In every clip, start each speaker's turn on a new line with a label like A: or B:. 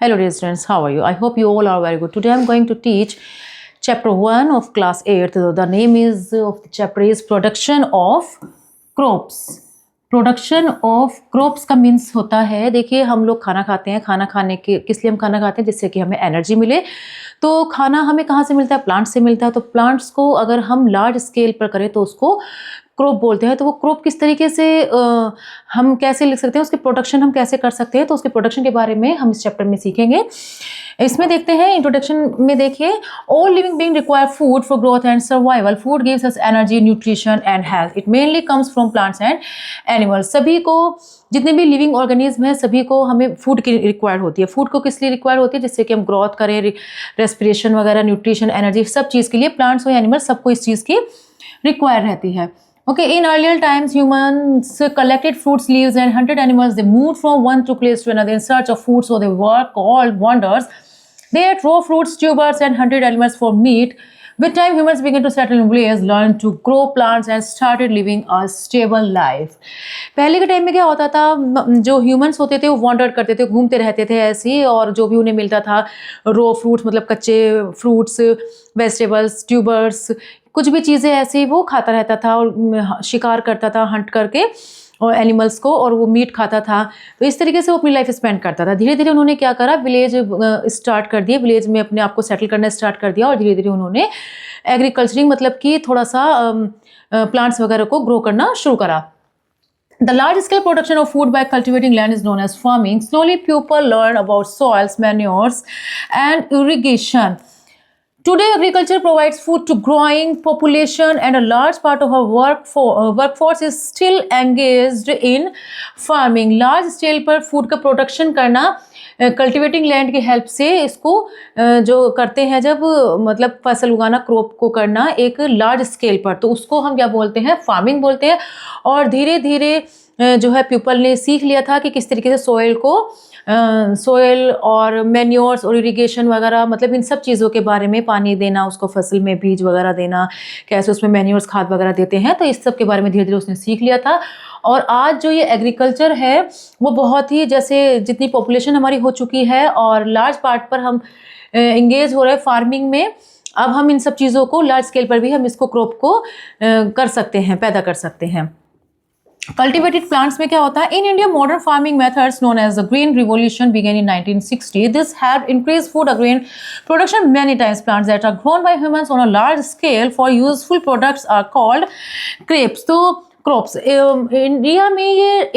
A: Hello dear students, how are you? I hope you all are very good. Today I am going to teach chapter 1 of class 8. The name is of the chapter is production of crops. Production of crops का means होता है, देखिए हम लोग खाना खाते हैं, खाना खाने के किस लिए हम खाना खाते हैं? जिससे कि हमें एनर्जी मिले। तो खाना हमें कहाँ से मिलता है? प्लांट से मिलता है। तो प्लांट्स को अगर हम लार्ज स्केल पर करें तो उसको क्रॉप बोलते हैं। तो वो क्रॉप किस तरीके से हम कैसे लिख सकते हैं, उसके प्रोडक्शन हम कैसे कर सकते हैं, तो उसके प्रोडक्शन के बारे में हम इस चैप्टर में सीखेंगे। इसमें देखते हैं इंट्रोडक्शन में, देखिए all living being require food for growth and survival. Food gives us energy, nutrition and health. It mainly comes from plants and animals. सभी को, जितने भी लिविंग ऑर्गेनिज्म है, सभी को हमें फूड की रिक्वायर्ड होती है। फूड को किस लिए रिक्वायर होती है? जिससे कि हम ग्रोथ करें, रेस्पिरेशन वगैरह, न्यूट्रिशन, एनर्जी, सब चीज़ के लिए प्लांट्स और एनिमल्स सबको इस चीज़ की रिक्वायर रहती है। Okay, in earlier times, humans collected fruits, leaves, and hunted animals. They moved from one place to another in search of food, so they were called wanderers. They ate raw fruits, tubers, and hunted animals for meat. With time, humans began to settle in villages, learned to grow plants, and started living a stable life. पहले के time में क्या होता था? जो humans होते थे वो वॉन्डर करते थे, घूमते रहते थे ऐसे ही, और जो भी उन्हें मिलता था, रॉ फ्रूट्स मतलब कच्चे फ्रूट्स, वेजिटेबल्स, ट्यूबर्स, कुछ भी चीज़ें ऐसी वो खाता रहता था और शिकार करता था हंट करके और एनिमल्स को, और वो मीट खाता था। तो इस तरीके से वो अपनी लाइफ स्पेंड करता था। धीरे धीरे उन्होंने क्या करा, विलेज स्टार्ट कर दिए, विलेज में अपने आप को सेटल करना स्टार्ट कर दिया, और धीरे धीरे उन्होंने एग्रीकल्चरिंग मतलब कि थोड़ा सा प्लांट्स वगैरह को ग्रो करना शुरू करा। The large-scale production of food by cultivating land is known as farming. Slowly, people learn about soils, manures, and irrigation. Today, agriculture provides food to growing population, and a large part of our workforce is still engaged in farming. Large scale पर food का production करना cultivating land की help से, इसको जो करते हैं जब मतलब फसल उगाना, क्रॉप को करना एक लार्ज स्केल पर, तो उसको हम क्या बोलते हैं? फार्मिंग बोलते हैं। और धीरे धीरे जो है पीपल ने सीख लिया था कि किस तरीके से सोयल और मैन्योर्स और इरिगेशन वगैरह, मतलब इन सब चीज़ों के बारे में, पानी देना उसको, फसल में बीज वगैरह देना, कैसे उसमें मैन्योर्स खाद वगैरह देते हैं, तो इस सब के बारे में धीरे धीरे उसने सीख लिया था। और आज जो ये एग्रीकल्चर है वो बहुत ही, जैसे जितनी पॉपुलेशन हमारी हो चुकी है और लार्ज पार्ट पर हम एंगेज हो रहे हैं फार्मिंग में, अब हम इन सब चीज़ों को लार्ज स्केल पर भी हम इसको क्रॉप को कर सकते हैं, पैदा कर सकते हैं। कल्टिवेटेड प्लांट्स में क्या होता है? In India modern farming methods known as the green revolution began in 1960. This have increase food grain production many times. Plants that are grown by humans on a large scale for useful products are called crops. तो crops India में ये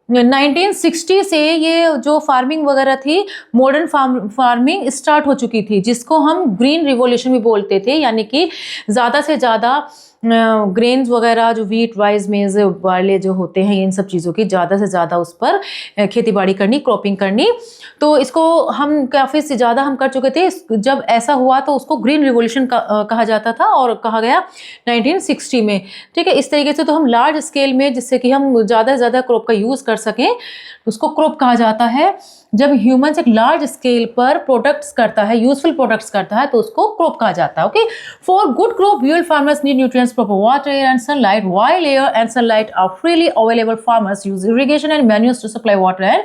A: 1960 से ये जो farming वगैरह थी, modern farming start हो चुकी थी, जिसको हम ग्रीन रिवॉल्यूशन भी बोलते थे। यानी कि ज़्यादा से ज़्यादा ग्रेन्स वगैरह, जो वीट, राइस, मेज, बार्ले जो होते हैं, इन सब चीज़ों की ज़्यादा से ज़्यादा उस पर खेती बाड़ी करनी, क्रॉपिंग करनी। तो इसको हम काफ़ी से ज़्यादा हम कर चुके थे। जब ऐसा हुआ तो उसको ग्रीन रिवॉल्यूशन कहा जाता था और कहा गया 1960 में। ठीक है, इस तरीके से तो हम लार्ज स्केल में, जिससे कि हम ज़्यादा से ज़्यादा क्रॉप का यूज़ कर सकें, उसको क्रॉप कहा जाता है। जब ह्यूमंस एक लार्ज स्केल पर प्रोडक्ट्स करता है, यूजफुल प्रोडक्ट्स करता है, तो उसको क्रॉप कहा जाता है। Okay, for good crop real farmers need nutrients, proper water, air and sunlight. While air and sunlight are freely available, farmers use irrigation and manures to supply water and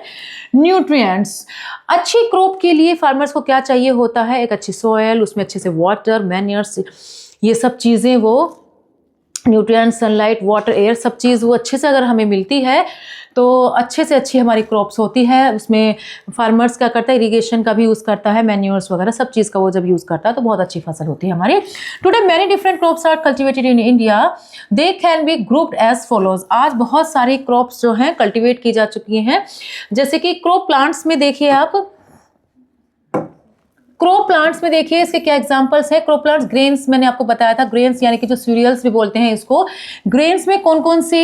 A: nutrients. अच्छी crop के लिए farmers को क्या चाहिए होता है? एक अच्छी सॉयल, उसमें अच्छे से वाटर, मैन्यूर्स, ये सब चीज़ें, वो न्यूट्रिएंट्स, सनलाइट, वाटर, एयर, सब चीज़ वो अच्छे से अगर हमें मिलती है तो अच्छे से अच्छी हमारी क्रॉप्स होती है। उसमें फार्मर्स क्या करता है? इरिगेशन का भी यूज़ करता है, मैन्योर्स वगैरह सब चीज़ का वो जब यूज़ करता है तो बहुत अच्छी फसल होती है हमारी। Today many different crops are cultivated in India. They can be grouped as follows. आज बहुत सारी क्रॉप्स जो हैं कल्टिवेट की जा चुकी हैं। जैसे कि क्रॉप प्लांट्स में देखिए आप, क्रॉप प्लांट्स में देखिए इसके क्या एग्जांपल्स हैं. क्रॉप प्लांट्स, ग्रेन्स मैंने आपको बताया था, ग्रेन्स यानी कि जो सीरियल्स भी बोलते हैं इसको। ग्रेन्स में कौन कौन से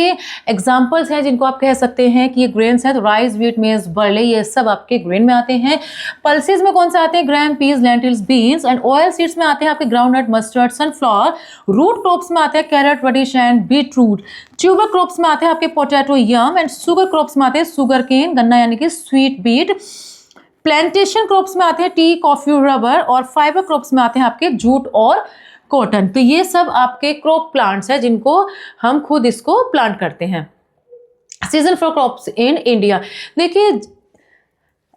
A: एग्जांपल्स हैं जिनको आप कह सकते हैं कि ये ग्रेन्स हैं? तो राइस, व्हीट, मेज, बर्ले, ये सब आपके ग्रेन में आते हैं। पल्सेस में कौन से आते हैं? Gram, peas, lentils, beans. And oil seeds में आते हैं आपके groundnut, mustard, sunflower. Root crops में आते हैं carrot, radish and beet root. Tuber crops में आते हैं आपके potato, yam. And sugar crops में आते हैं शुगर केन, गन्ना यानी कि स्वीट बीट. प्लांटेशन क्रॉप्स में आते हैं टी, कॉफी, रबर. और फाइबर क्रॉप्स में आते हैं आपके जूट और कॉटन. तो ये सब आपके क्रॉप प्लांट्स हैं जिनको हम खुद इसको प्लांट करते हैं। Season for crops in India, देखिए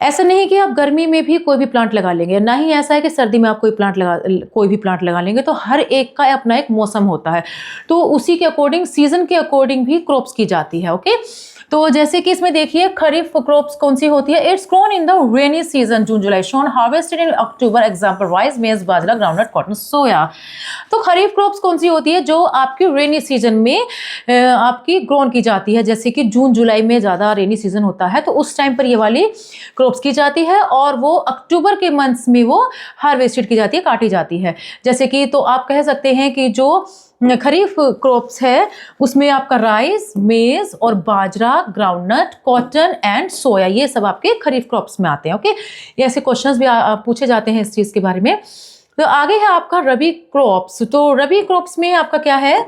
A: ऐसा नहीं कि आप गर्मी में भी कोई भी प्लांट लगा लेंगे, ना ही ऐसा है कि सर्दी में आप कोई भी प्लांट लगा लेंगे। तो हर एक का अपना एक मौसम होता है, तो उसी के अकॉर्डिंग, सीजन के अकॉर्डिंग भी क्रॉप्स की जाती है। ओके, तो जैसे कि इसमें देखिए खरीफ क्रॉप्स कौन सी होती है, it's grown in the rainy season June July, shown harvested in October, example rice, मेज, बाजरा, ग्राउंडनट, कॉटन, सोया। तो खरीफ क्रॉप्स कौन सी होती है, जो आपकी रेनी सीजन में आपकी ग्रोन की जाती है, जैसे कि जून जुलाई में ज़्यादा रेनी सीजन होता है, तो उस टाइम पर ये वाली क्रॉप्स की जाती है, और वो अक्टूबर के मंथ्स में वो हार्वेस्टेड की जाती है, काटी जाती है। जैसे कि तो आप कह सकते हैं कि जो खरीफ क्रॉप्स है उसमें आपका राइस, मेज और बाजरा, ग्राउंडनट, कॉटन एंड सोया, ये सब आपके खरीफ क्रॉप्स में आते हैं। ओके, ये ऐसे क्वेश्चंस भी पूछे जाते हैं इस चीज के बारे में। तो आगे है आपका रबी क्रॉप्स। तो रबी क्रॉप्स में आपका क्या है,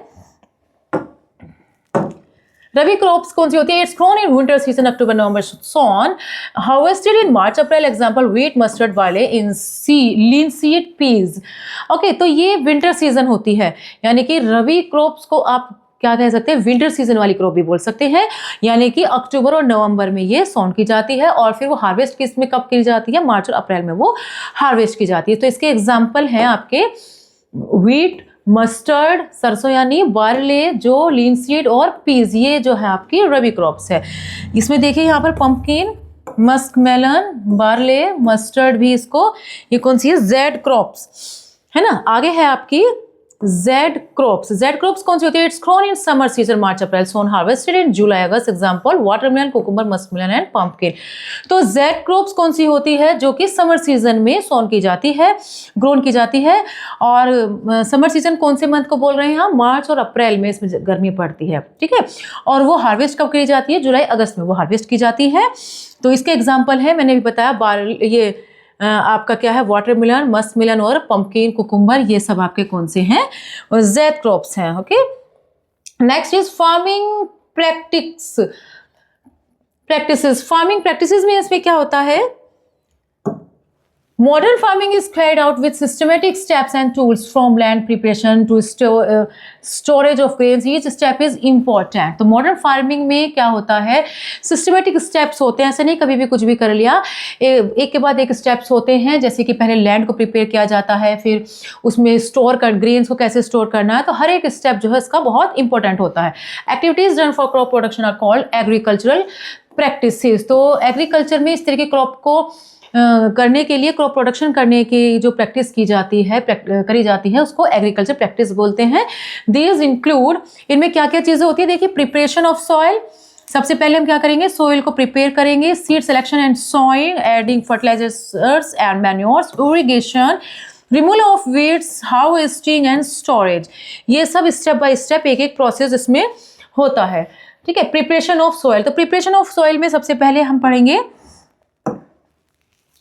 A: रबी क्रॉप्स कौन सी होती है, it's grown in winter season October November, sown harvested in March April, example wheat, mustard, barley, linseed, peas. Okay, तो ये विंटर सीजन होती है, यानी कि रबी क्रॉप्स को आप क्या कह सकते हैं, विंटर सीजन वाली क्रॉप भी बोल सकते हैं, यानी कि अक्टूबर और नवंबर में ये सोन की जाती है, और फिर वो हार्वेस्ट किस में कब की जाती है, मार्च और अप्रैल में वो हार्वेस्ट की जाती है। तो इसके एग्जाम्पल हैं आपके व्हीट, मस्टर्ड, सरसों यानी बार्ले, जो लिनसीड और पीज, ये जो है आपकी रबी क्रॉप्स है। इसमें देखिए यहाँ पर pumpkin, musk melon, barley, mustard भी इसको, ये कौन सी है, जेड क्रॉप्स है ना। आगे है आपकी जेड क्रॉप्स। जेड क्रॉप्स कौन सी होती है, it's grown in summer season March April, sown harvested in July August, example watermelon, cucumber, muskmelon and pumpkin. तो जेड क्रॉप्स कौन सी होती है, जो कि समर सीजन में सोन की जाती है, ग्रोन की जाती है। और समर सीजन कौन से मंथ को बोल रहे हैं हम, मार्च और अप्रैल में इसमें गर्मी पड़ती है, ठीक है। और वो हार्वेस्ट कब की जाती है, जुलाई अगस्त में वो हार्वेस्ट की जाती है। तो इसके एग्जाम्पल है, मैंने भी बताया, ये आपका क्या है, वाटरमेलन, मस्कमेलन और पंपकिन, कुकुम्बर, ये सब आपके कौन से हैं, जेड क्रॉप्स हैं। Okay, next is farming practices. Farming practices में इसमें क्या होता है, modern farming is carried out with systematic steps and tools from land preparation to storage of grains. Each step is important. तो modern farming में क्या होता है, systematic steps होते हैं, ऐसे नहीं कभी भी कुछ भी कर लिया, एक के बाद एक steps होते हैं। जैसे कि पहले land को prepare किया जाता है, फिर उसमें store कर, grains को कैसे store करना है, तो हर एक step जो है इसका बहुत important होता है। Activities done for crop production are called agricultural practices. तो agriculture में इस तरह के crop को करने के लिए, क्रॉप प्रोडक्शन करने की जो प्रैक्टिस की जाती है, करी जाती है, उसको एग्रीकल्चर प्रैक्टिस बोलते हैं। दीज इंक्लूड, इनमें क्या क्या चीज़ें होती है, देखिए, प्रिपरेशन ऑफ सॉइल। सबसे पहले हम क्या करेंगे, सॉइल को प्रिपेयर करेंगे, seed selection and soil, adding fertilisers and manures, irrigation, removal of weeds, harvesting and storage. ये सब स्टेप बाय स्टेप एक एक प्रोसेस इसमें होता है, ठीक है। प्रिपरेशन ऑफ सॉइल, तो प्रिपरेशन ऑफ सॉइल में सबसे पहले हम पढ़ेंगे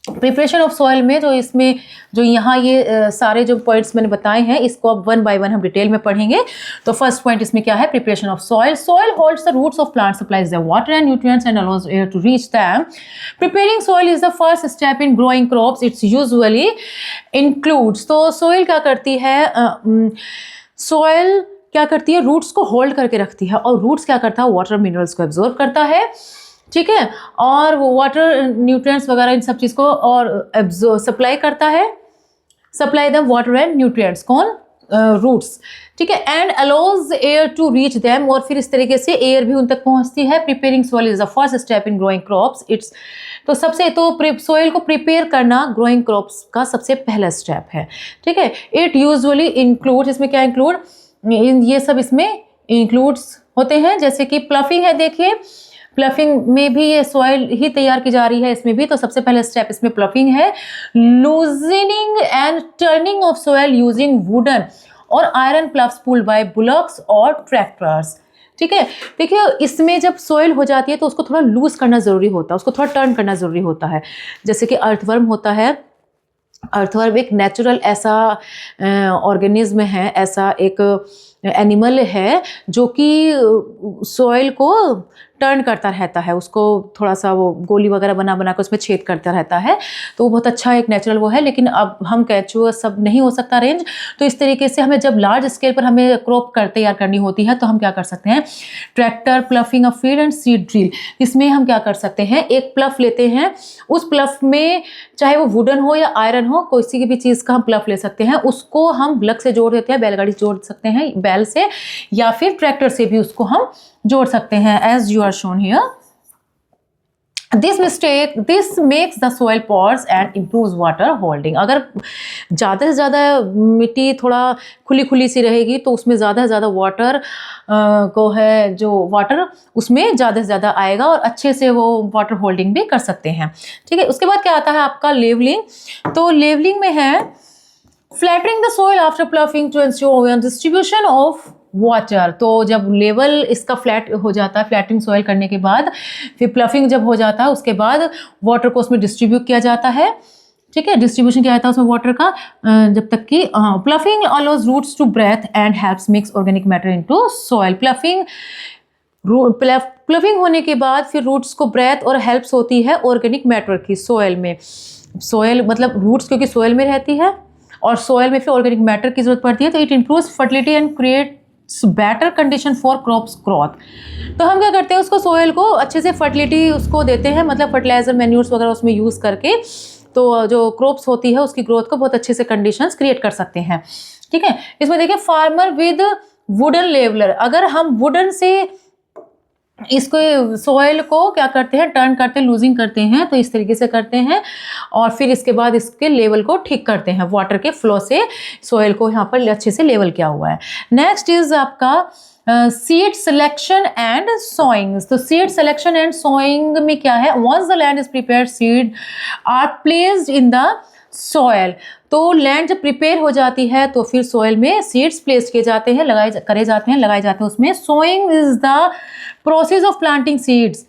A: प्रिपरेशन ऑफ सॉइल में, जो इसमें जो यहाँ ये सारे जो पॉइंट्स मैंने बताए हैं, इसको अब वन बाय वन हम डिटेल में पढ़ेंगे। तो फर्स्ट पॉइंट इसमें क्या है, preparation of soil. Soil holds the roots of plant, supplies the water and nutrients and allows air to reach them. Preparing soil is the first step in growing crops. It's usually includes, तो soil क्या करती है, soil क्या करती है, roots को hold करके रखती है, और रूट्स क्या करता है, वाटर मिनरल्स को एब्जॉर्ब करता है, ठीक है, और वो वाटर, न्यूट्रिएंट्स वगैरह इन सब चीज़ को और सप्लाई करता है, supply the water and nutrients, कौन, रूट्स, ठीक है, and allows air to reach them, और फिर इस तरीके से एयर भी उन तक पहुंचती है। Preparing soil is the first step in growing crops. It's, तो सबसे, तो सॉइल को प्रिपेयर करना ग्रोइंग क्रॉप्स का सबसे पहला स्टेप है, ठीक है। इट यूजुअली इंक्लूड, इसमें क्या इंक्लूड, ये सब इसमें इंक्लूड्स होते हैं, जैसे कि प्लफिंग है, देखिए प्लफिंग में भी ये सॉइल ही तैयार की जा रही है इसमें भी, तो सबसे पहले स्टेप इसमें प्लफिंग है। Loosening and turning of soil using wooden और आयरन प्लफ्स पुल्ड बाय बुलॉक्स और ट्रैक्टर्स, ठीक है। देखिए, इसमें जब सॉइल हो जाती है तो उसको थोड़ा लूज करना जरूरी होता है, उसको थोड़ा टर्न करना जरूरी होता है। जैसे कि अर्थवर्म होता है, अर्थवर्म एक नेचुरल ऐसा ऑर्गेनिज्म है, ऐसा एक एनिमल है जो कि सॉइल को टर्न करता रहता है, उसको थोड़ा सा वो गोली वगैरह बना बना कर उसमें छेद करता रहता है, तो वो बहुत अच्छा एक नेचुरल वो है। लेकिन अब हम कैचुआ सब नहीं हो सकता रेंज, तो इस तरीके से हमें जब लार्ज स्केल पर हमें क्रॉप तैयार करनी होती है तो हम क्या कर सकते हैं, tractor, ploughing a field and seed drill, इसमें हम क्या कर सकते हैं, एक प्लफ लेते हैं, उस प्लफ में चाहे वो वुडन हो या आयरन हो, किसी की भी चीज़ का हम प्लफ ले सकते हैं, उसको हम ब्लक से जोड़ देते हैं, बैलगाड़ी से जोड़ सकते हैं बैल से, या फिर ट्रैक्टर से भी उसको हम जोड़ सकते हैं, as you are shown here. This makes the soil pores and improves water holding. अगर ज़्यादा से ज़्यादा मिट्टी थोड़ा खुली खुली सी रहेगी तो उसमें ज़्यादा से ज़्यादा वाटर को है जो वाटर उसमें ज़्यादा से ज़्यादा आएगा और अच्छे से वो वाटर होल्डिंग भी कर सकते हैं। ठीक है, उसके बाद क्या आता है आपका लेवलिंग। तो लेवलिंग में है flattering the soil after ploughing to ensure distribution of water. तो जब लेवल इसका फ्लैट हो जाता है, फ्लैटिंग सॉइल करने के बाद फिर प्लफिंग जब हो जाता है उसके बाद वाटर को उसमें डिस्ट्रीब्यूट किया जाता है। ठीक है, डिस्ट्रीब्यूशन किया जाता है उसमें वाटर का, जब तक कि ploughing allows roots to breathe and helps mix organic matter into soil. Ploughing होने के बाद फिर रूट्स को ब्रेथ और हेल्प्स होती है ऑर्गेनिक मैटर की सॉइल में। सॉइल मतलब रूट्स क्योंकि सॉइल में रहती है और सॉइल में फिर ऑर्गेनिक मैटर की जरूरत पड़ती है, तो it improves fertility and create better condition for crops growth. तो हम क्या करते हैं, उसको सॉइल को अच्छे से फर्टिलिटी उसको देते हैं, मतलब फर्टिलाइजर, मैन्यूर्स वगैरह उसमें यूज़ करके, तो जो क्रॉप्स होती है उसकी ग्रोथ को बहुत अच्छे से कंडीशंस क्रिएट कर सकते हैं। ठीक है, इसमें देखिए फार्मर विद वुडन लेवलर, अगर हम वुडन से इसको सॉइल को क्या करते हैं, टर्न करते हैं, लूजिंग करते हैं, तो इस तरीके से करते हैं और फिर इसके बाद इसके लेवल को ठीक करते हैं, वाटर के फ्लो से सॉइल को यहाँ पर अच्छे से लेवल किया हुआ है। नेक्स्ट इज आपका सीड सिलेक्शन एंड सोइंग। तो सीड सिलेक्शन एंड सोइंग में क्या है, once the land is prepared seed are placed in the soil. तो लैंड जब प्रिपेयर हो जाती है तो फिर सॉइल में सीड्स प्लेस किए जाते हैं, लगाए जाते हैं उसमें। Sowing is the process of planting seeds.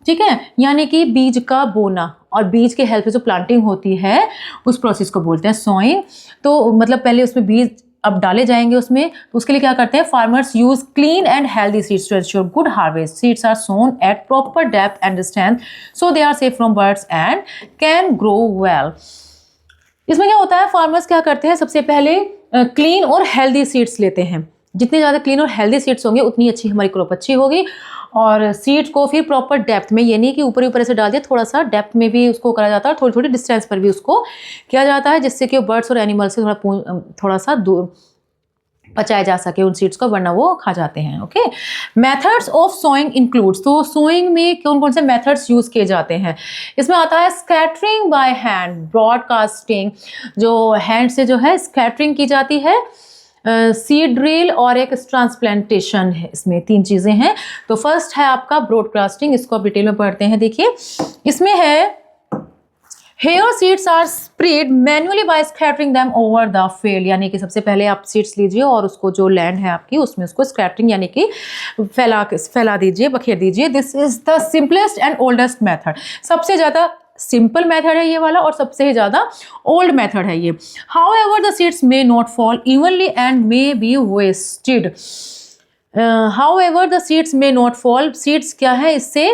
A: ठीक है, यानी कि बीज का बोना और बीज के हेल्प से जो प्लांटिंग होती है उस प्रोसेस को बोलते हैं सोइंग। तो मतलब पहले उसमें बीज अब डाले जाएंगे उसमें, तो उसके लिए क्या करते हैं, farmers use clean and healthy seeds to ensure good harvest. Seeds are sown at proper depth and distance so they are safe from birds and can grow well. इसमें क्या होता है, फार्मर्स क्या करते हैं, सबसे पहले क्लीन और हेल्दी सीड्स लेते हैं। जितने ज़्यादा क्लीन और हेल्दी सीड्स होंगे उतनी अच्छी हमारी क्रॉप अच्छी होगी। और सीड्स को फिर प्रॉपर डेप्थ में, ये नहीं कि ऊपर ऐसे डाल दिया, थोड़ा सा डेप्थ में भी उसको करा जाता है और थोड़ी थोड़ी डिस्टेंस पर भी उसको किया जाता है, जिससे कि बर्ड्स और एनिमल से थोड़ा सा दूर बचाया जा सके उन सीड्स को, वरना वो खा जाते हैं। Okay, methods of sowing includes. तो सोइंग में कौन कौन से मेथड्स यूज किए जाते हैं, इसमें आता है स्कैटरिंग बाय हैंड, ब्रॉडकास्टिंग, जो हैंड से जो है स्कैटरिंग की जाती है, सीड ड्रिल और एक ट्रांसप्लांटेशन है। इसमें 3 चीज़ें हैं। तो फर्स्ट है आपका ब्रॉडकास्टिंग, इसको आप डिटेल में पढ़ते हैं। देखिए इसमें है here seeds are spread manually by scattering them over the field, यानी कि सबसे पहले आप सीड्स लीजिए और उसको जो लैंड है आपकी उसमें उसको स्कैटरिंग यानी कि फैला दीजिए, बखेर दीजिए। This is the simplest and oldest method. सबसे ज़्यादा सिंपल मेथड है ये वाला और सबसे ही ज़्यादा ओल्ड मेथड है ये। However the seeds may not fall evenly and may be wasted. However the seeds may not fall, seeds क्या है, इससे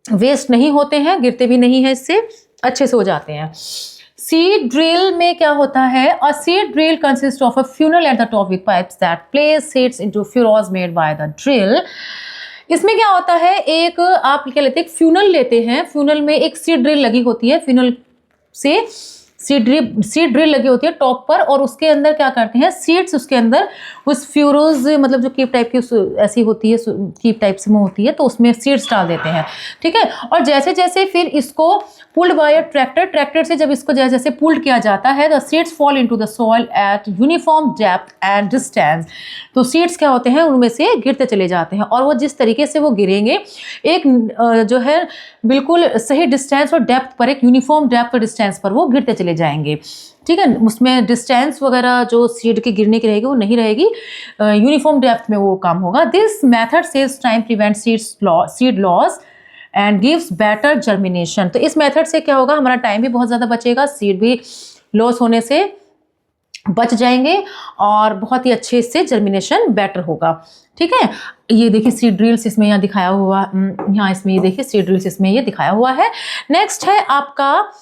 A: वेस्ट नहीं होते हैं, गिरते भी नहीं है, इससे अच्छे से हो जाते हैं। सीड ड्रिल में क्या होता है, a seed drill consist of a funnel at the top with pipes that place seeds into furrows made by the drill. इसमें क्या होता है, एक आप क्या लेते हैं, एक फ्यूनल लेते हैं, फ्यूनल में एक सीड ड्रिल लगी होती है, फ्यूनल से सीड ड्रिल लगी होती है टॉप पर, और उसके अंदर क्या करते हैं, सीड्स उसके अंदर उस फ्यूरोज मतलब जो कीप टाइप की ऐसी होती है, कीप टाइप से मुँह होती है, तो उसमें सीड्स डाल देते हैं। ठीक है, और जैसे जैसे फिर इसको पुल्ड बाय अ ट्रैक्टर से जब इसको जैसे जैसे पुल्ड किया जाता है, the seeds fall into the soil eight uniform depth and distance. तो सीड्स क्या होते हैं, उनमें से गिरते चले जाते हैं, और वो जिस तरीके से वो गिरेंगे एक जो है बिल्कुल सही डिस्टेंस और डेप्थ पर, एक यूनिफॉर्म डेप्थ और डिस्टेंस पर वो गिरते चले जाएंगे। ठीक है, उसमें डिस्टेंस वगैरह जो सीड की गिरने की रहेगी वो नहीं रहेगी, यूनिफॉर्म डेप्थ में वो काम होगा। This method saves time, prevent seed loss and gives better germination. तो इस मेथड से क्या होगा, हमारा टाइम भी बहुत ज़्यादा बचेगा, सीड भी लॉस होने से बच जाएंगे और बहुत ही अच्छे से जर्मिनेशन बेटर होगा। ठीक है, ये देखिए सीड ड्रिल्स इसमें यहाँ दिखाया हुआ, यहाँ इसमें ये देखिए सीड ड्रिल्स इसमें ये दिखाया हुआ है। नेक्स्ट है आपका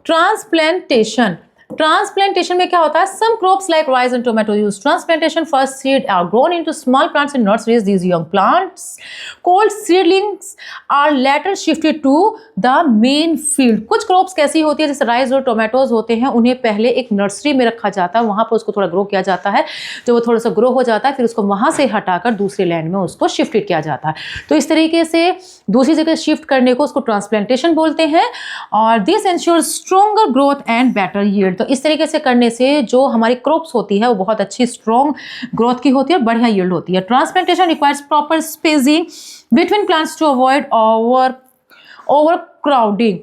A: ट्रांसप्लांटेशन। ट्रांसप्लांटेशन में क्या होता है, some crops like rice and tomato use transplantation. First seed are grown into small plants in nurseries. These young plants called seedlings are later shifted to the main field. कुछ crops कैसी होती है, जैसे rice और tomatoes होते हैं, उन्हें पहले एक नर्सरी में रखा जाता है, वहां पर उसको थोड़ा ग्रो किया जाता है। जब वो थोड़ा सा ग्रो हो जाता है फिर उसको वहां से हटाकर दूसरे लैंड में उसको शिफ्टेड किया जाता है। तो इस तरीके से दूसरी जगह शिफ्ट करने को उसको ट्रांसप्लांटेशन बोलते हैं। और this ensures stronger growth and better yield. तो इस तरीके से करने से जो हमारी क्रॉप्स होती है वो बहुत अच्छी स्ट्रॉन्ग ग्रोथ की होती है और बढ़िया यील्ड होती है। Transplantation requires proper spacing between plants to avoid overcrowding.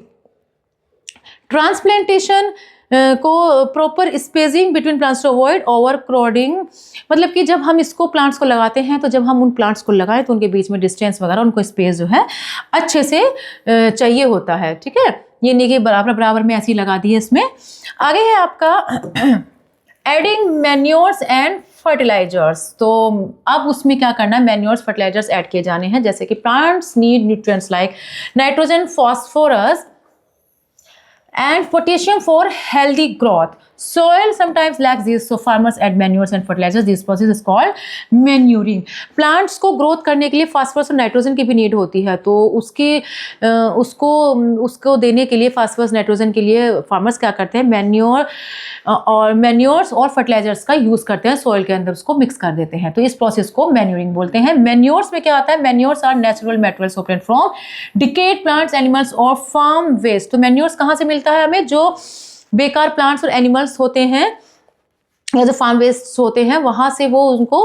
A: Transplantation को proper spacing between plants to avoid overcrowding, मतलब कि जब हम इसको प्लांट्स को लगाते हैं तो जब हम उन प्लांट्स को लगाएं तो उनके बीच में डिस्टेंस वगैरह उनको स्पेस जो है अच्छे से चाहिए होता है। ठीक है, ये नहीं कि बराबर बराबर में ऐसी लगा दी है। इसमें आगे है आपका एडिंग मैन्योर्स एंड फर्टिलाइजर्स। तो अब उसमें क्या करना है, मैन्योर्स फर्टिलाइजर्स ऐड किए जाने हैं, जैसे कि plants need nutrients like nitrogen, phosphorus and potassium for healthy growth. Soil sometimes lacks these, so farmers add manures and fertilizers. This process is called manuring. Plants को ग्रोथ करने के लिए phosphorus और नाइट्रोजन की भी नीड होती है, तो उसको देने के लिए फास्फोरस नाइट्रोजन के लिए फार्मर्स क्या करते हैं, मैन्योर्स और फर्टिलाइजर्स का यूज करते हैं, सॉइल के अंदर उसको मिक्स कर देते हैं। तो इस प्रोसेस को मैन्यूरिंग बोलते हैं। मैन्योर्स में क्या आता है, manures are natural materials obtained from decayed plants, animals और फार्म वेस्ट। तो मैन्योर्स कहाँ से मिलता है हमें, जो बेकार प्लांट्स और एनिमल्स होते हैं या जो फार्म वेस्ट होते हैं वहाँ से वो उनको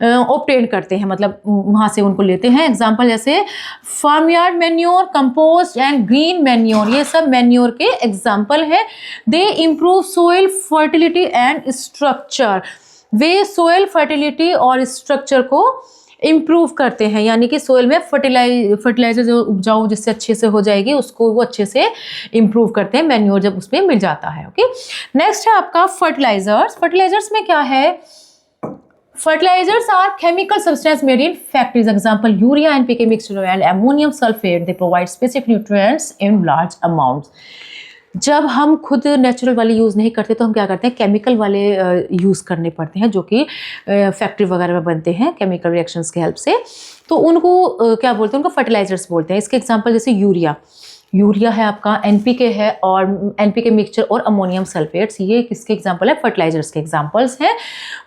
A: ऑब्टेन करते हैं, मतलब वहाँ से उनको लेते हैं। एग्जांपल जैसे farm yard manure, compost and green manure, ये सब मैन्योर के एग्जांपल है। They improve soil fertility and structure. वे सोइल फर्टिलिटी और स्ट्रक्चर को इम्प्रूव करते हैं, यानी कि सोइल में फर्टिलाइजर जो उपजाऊ जिससे अच्छे से हो जाएगी उसको वो अच्छे से इम्प्रूव करते हैं, मैन्योर जब उसमें मिल जाता है। ओके, नेक्स्ट है आपका फर्टिलाइजर्स। फर्टिलाइजर्स में क्या है, fertilisers are chemical substance made in factories. Example urea, NPK mixture and ammonium sulphate. They provide specific nutrients in large amounts. जब हम खुद नेचुरल वाले यूज़ नहीं करते तो हम क्या करते हैं, केमिकल वाले यूज़ करने पड़ते हैं, जो कि फैक्ट्री वगैरह में बनते हैं केमिकल रिएक्शंस की हेल्प से। तो उनको क्या बोलते हैं, उनको फर्टिलाइजर्स बोलते हैं। इसके एग्जांपल जैसे यूरिया है आपका, एनपीके है और एनपीके मिक्सचर और अमोनियम सल्फेट्स, ये किसके एग्जांपल है, फर्टिलाइजर्स के एग्जांपल्स हैं।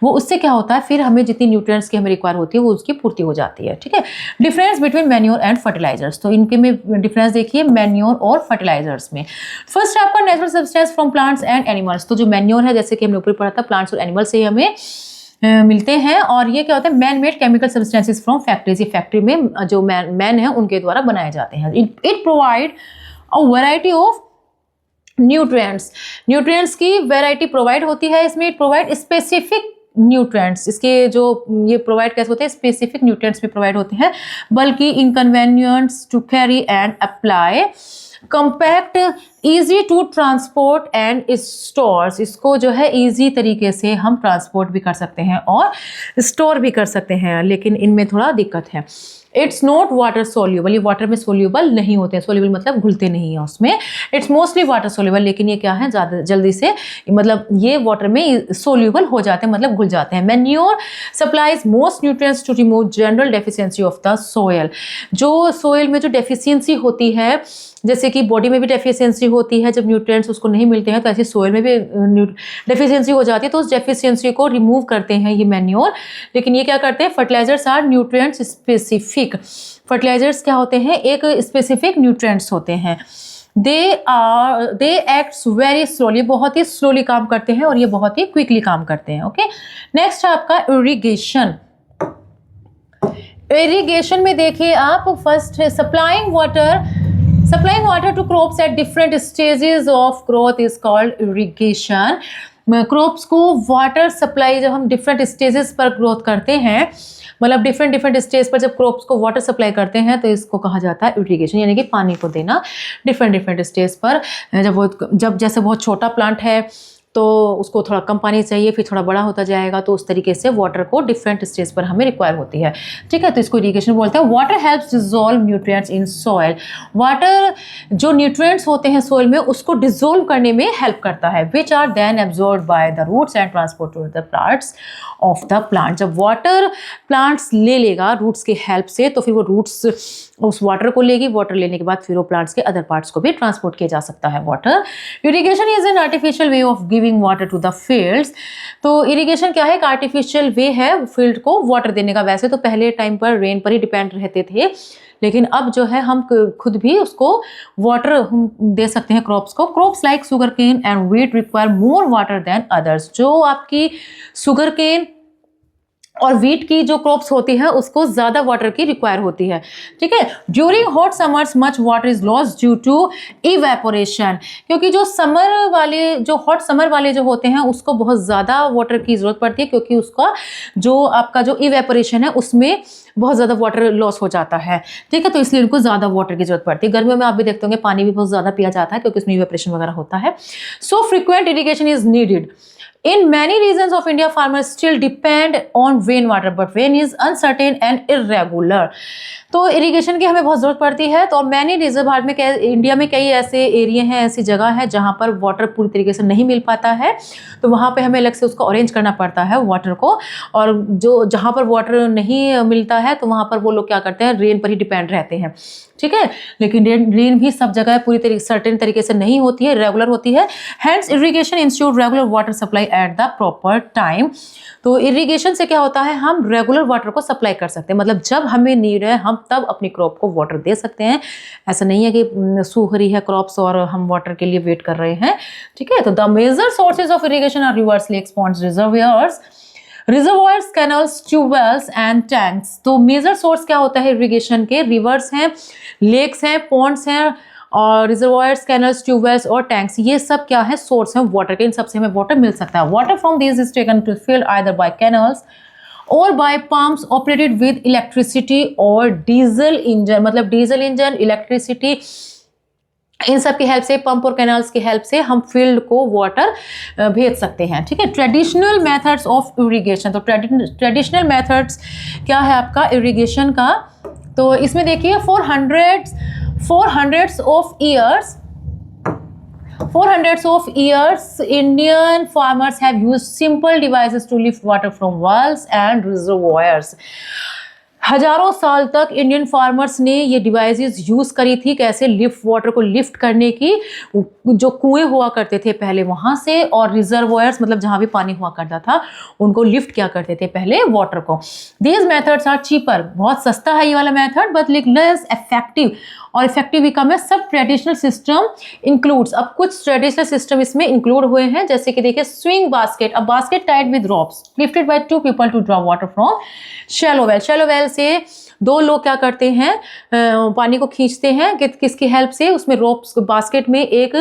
A: वो उससे क्या होता है, फिर हमें जितनी न्यूट्रिएंट्स की हमें रिक्वायर होती है वो उसकी पूर्ति हो जाती है। ठीक है, difference between manure and fertilisers. तो इनके में डिफरेंस देखिए मैन्योर और फर्टिलाइजर्स में। फर्स्ट आपका natural substance from plants and animals. तो जो मैन्योर है, जैसे कि हमने ऊपर पढ़ा था, प्लांट्स और एनिमल्स से हमें मिलते हैं। और ये क्या होता है, man made chemical substances from factories. ये फैक्ट्री में जो मैन है उनके द्वारा बनाए जाते हैं। It provide a variety of nutrients की वैरायटी प्रोवाइड होती है इसमें। इट प्रोवाइड स्पेसिफिक न्यूट्रिएंट्स, इसके जो ये प्रोवाइड कैसे होते हैं, स्पेसिफिक न्यूट्रिएंट्स भी प्रोवाइड होते हैं, बल्कि inconvenients to carry and apply, compact, easy to transport and stores. इसको जो है इजी तरीके से हम ट्रांसपोर्ट भी कर सकते हैं और स्टोर भी कर सकते हैं, लेकिन इनमें थोड़ा दिक्कत है। इट्स नॉट वाटर सोल्यूबल, ये वाटर में सोल्यूबल नहीं होते हैं। सोल्यूबल मतलब घुलते नहीं है उसमें। इट्स मोस्टली वाटर सोल्यूबल, लेकिन ये क्या है, ज़्यादा जल्दी से मतलब ये वाटर में सोल्यूबल हो जाते हैं, मतलब घुल जाते हैं। Manure supplies most nutrients to remove general deficiency of the soil. जो सोयल में जो डेफिशिएंसी होती है, जैसे कि बॉडी में भी डेफिशिएंसी होती है, जब न्यूट्रिएंट्स उसको नहीं मिलते हैं तो ऐसे सोयल में भी डेफिशिएंसी हो जाती है, तो उस डेफिशिएंसी को रिमूव करते हैं ये मैन्योर। लेकिन ये क्या करते हैं, fertilisers are nutrients specific. Fertilisers क्या होते हैं, एक स्पेसिफिक न्यूट्रिएंट्स होते हैं। दे एक्ट्स वेरी स्लोली, बहुत ही स्लोली काम करते हैं और ये बहुत ही क्विकली काम करते हैं। ओके, नेक्स्ट है आपका इरिगेशन। इरिगेशन में देखिए आप, फर्स्ट है supplying water to crops at different stages of growth is called irrigation. Crops को वाटर सप्लाई जब हम डिफरेंट स्टेजेस पर ग्रोथ करते हैं, मतलब डिफरेंट स्टेज पर जब क्रॉप्स को वाटर सप्लाई करते हैं, तो इसको कहा जाता है इरिगेशन, यानी कि पानी को देना डिफरेंट स्टेज पर। जब जैसे बहुत छोटा प्लांट है तो उसको थोड़ा कम पानी चाहिए, फिर थोड़ा बड़ा होता जाएगा, तो उस तरीके से वाटर को डिफरेंट स्टेज पर हमें रिक्वायर होती है, ठीक है। तो इसको इरिगेशन बोलते हैं। Water helps dissolve nutrients in soil, water जो न्यूट्रिएंट्स होते हैं सॉइल में उसको डिसॉल्व करने में हेल्प करता है, which are then absorbed by the roots and transport to the parts of the plant. जब वाटर प्लांट्स ले लेगा रूट्स की हेल्प से, तो फिर वो रूट्स उस वाटर को लेगी, वाटर लेने के बाद फिर वो प्लांट्स के अदर पार्ट्स को भी ट्रांसपोर्ट किया जा सकता है water. Irrigation is an artificial way of giving water to the fields. तो इरिगेशन क्या है, एक आर्टिफिशियल वे है फील्ड को वाटर देने का। वैसे तो पहले टाइम पर रेन पर ही डिपेंड रहते थे, लेकिन अब जो है हम खुद भी उसको वाटर हम दे सकते हैं क्रॉप्स को। Crops like sugar cane and wheat require more water than others. जो आपकी शुगर केन और वीट की जो क्रॉप्स होती है उसको ज़्यादा वाटर की रिक्वायर होती है, ठीक है। During hot summers much water is lost due to evaporation, क्योंकि जो समर वाले जो हॉट समर वाले जो होते हैं उसको बहुत ज़्यादा वाटर की ज़रूरत पड़ती है, क्योंकि उसका जो आपका जो इवेपोरेशन है उसमें बहुत ज़्यादा वाटर लॉस हो जाता है, ठीक है। तो इसलिए उनको ज़्यादा वाटर की जरूरत पड़ती है। गर्मियों में आप भी देखते होंगे पानी भी बहुत ज़्यादा पिया जाता है, क्योंकि उसमें इवेपोरेशन वगैरह होता है। So frequent irrigation is needed. In many regions of India, farmers still depend on rainwater, but rain is uncertain and irregular. तो इरिगेशन की हमें बहुत ज़रूरत पड़ती है। तो मैनी रीजन भारत में इंडिया में कई ऐसे एरिया हैं, ऐसी जगह है जहाँ पर वाटर पूरी तरीके से नहीं मिल पाता है, तो वहाँ पे हमें अलग से उसको अरेंज करना पड़ता है वाटर को। और जो जहाँ पर वाटर नहीं मिलता है तो वहाँ पर वो लोग क्या करते हैं, रेन पर ही डिपेंड रहते हैं, ठीक है। लेकिन रेन भी सब जगह पूरी तरीके सर्टेन तरीके से नहीं होती है, रेगुलर होती है। Hence irrigation ensure regular water supply at the proper time. तो इरिगेशन से क्या होता है, हम रेगुलर वाटर को सप्लाई कर सकते हैं, मतलब जब हमें नीड है हम तब अपनी क्रॉप को वाटर दे सकते हैं। ऐसा नहीं है कि सूख रही है क्रॉप्स और हम वाटर के लिए वेट कर रहे हैं, ठीक है। तो the major sources of irrigation are rivers, lakes, ponds, reservoirs, canals, tubewells and tanks. तो मेजर सोर्स क्या होता है इरिगेशन के, रिवर्स हैं, लेक्स हैं, पॉन्ड्स हैं, और रिजर्वायर्स, कैनल्स, ट्यूबवेल्स और टैंक्स, ये सब क्या है, सोर्स हैं वाटर के। इन सबसे हमें वाटर मिल सकता है। Water from this is taken to field either by canals और by pumps operated with electricity और डीजल इंजन, मतलब डीजल इंजन, इलेक्ट्रिसिटी, इन सब की हेल्प से, पंप और कैनाल्स की हेल्प से हम फील्ड को वाटर भेज सकते हैं, ठीक है। Traditional methods of irrigation. तो ट्रेडिशनल मेथड्स क्या है आपका इरिगेशन का, तो इसमें देखिए 400 of years Indian farmers have used simple devices to lift water from wells and reservoirs. हजारों साल तक इंडियन फार्मर्स ने ये डिवाइसेस यूज़ करी थी, कैसे लिफ्ट वाटर को लिफ्ट करने की। जो कुएं हुआ करते थे पहले वहाँ से, और रिजर्वॉयर्स मतलब जहाँ भी पानी हुआ करता था उनको लिफ्ट किया करते थे पहले वाटर को। दीज मेथड्स आर चीपर, बहुत सस्ता है ये वाला मेथड, बट लेस इफेक्टिव, और इफेक्टिव भी कम है। सब ट्रेडिशनल सिस्टम इंक्लूड्स, अब कुछ ट्रेडिशनल सिस्टम इसमें इंक्लूड हुए हैं, जैसे कि देखिए swing basket, a basket tied with ropes lifted by 2 people to draw water from shallow well. Shallow well से 2 लोग क्या करते हैं, पानी को खींचते हैं, किसकी हेल्प से, उसमें रोप्स, बास्केट में एक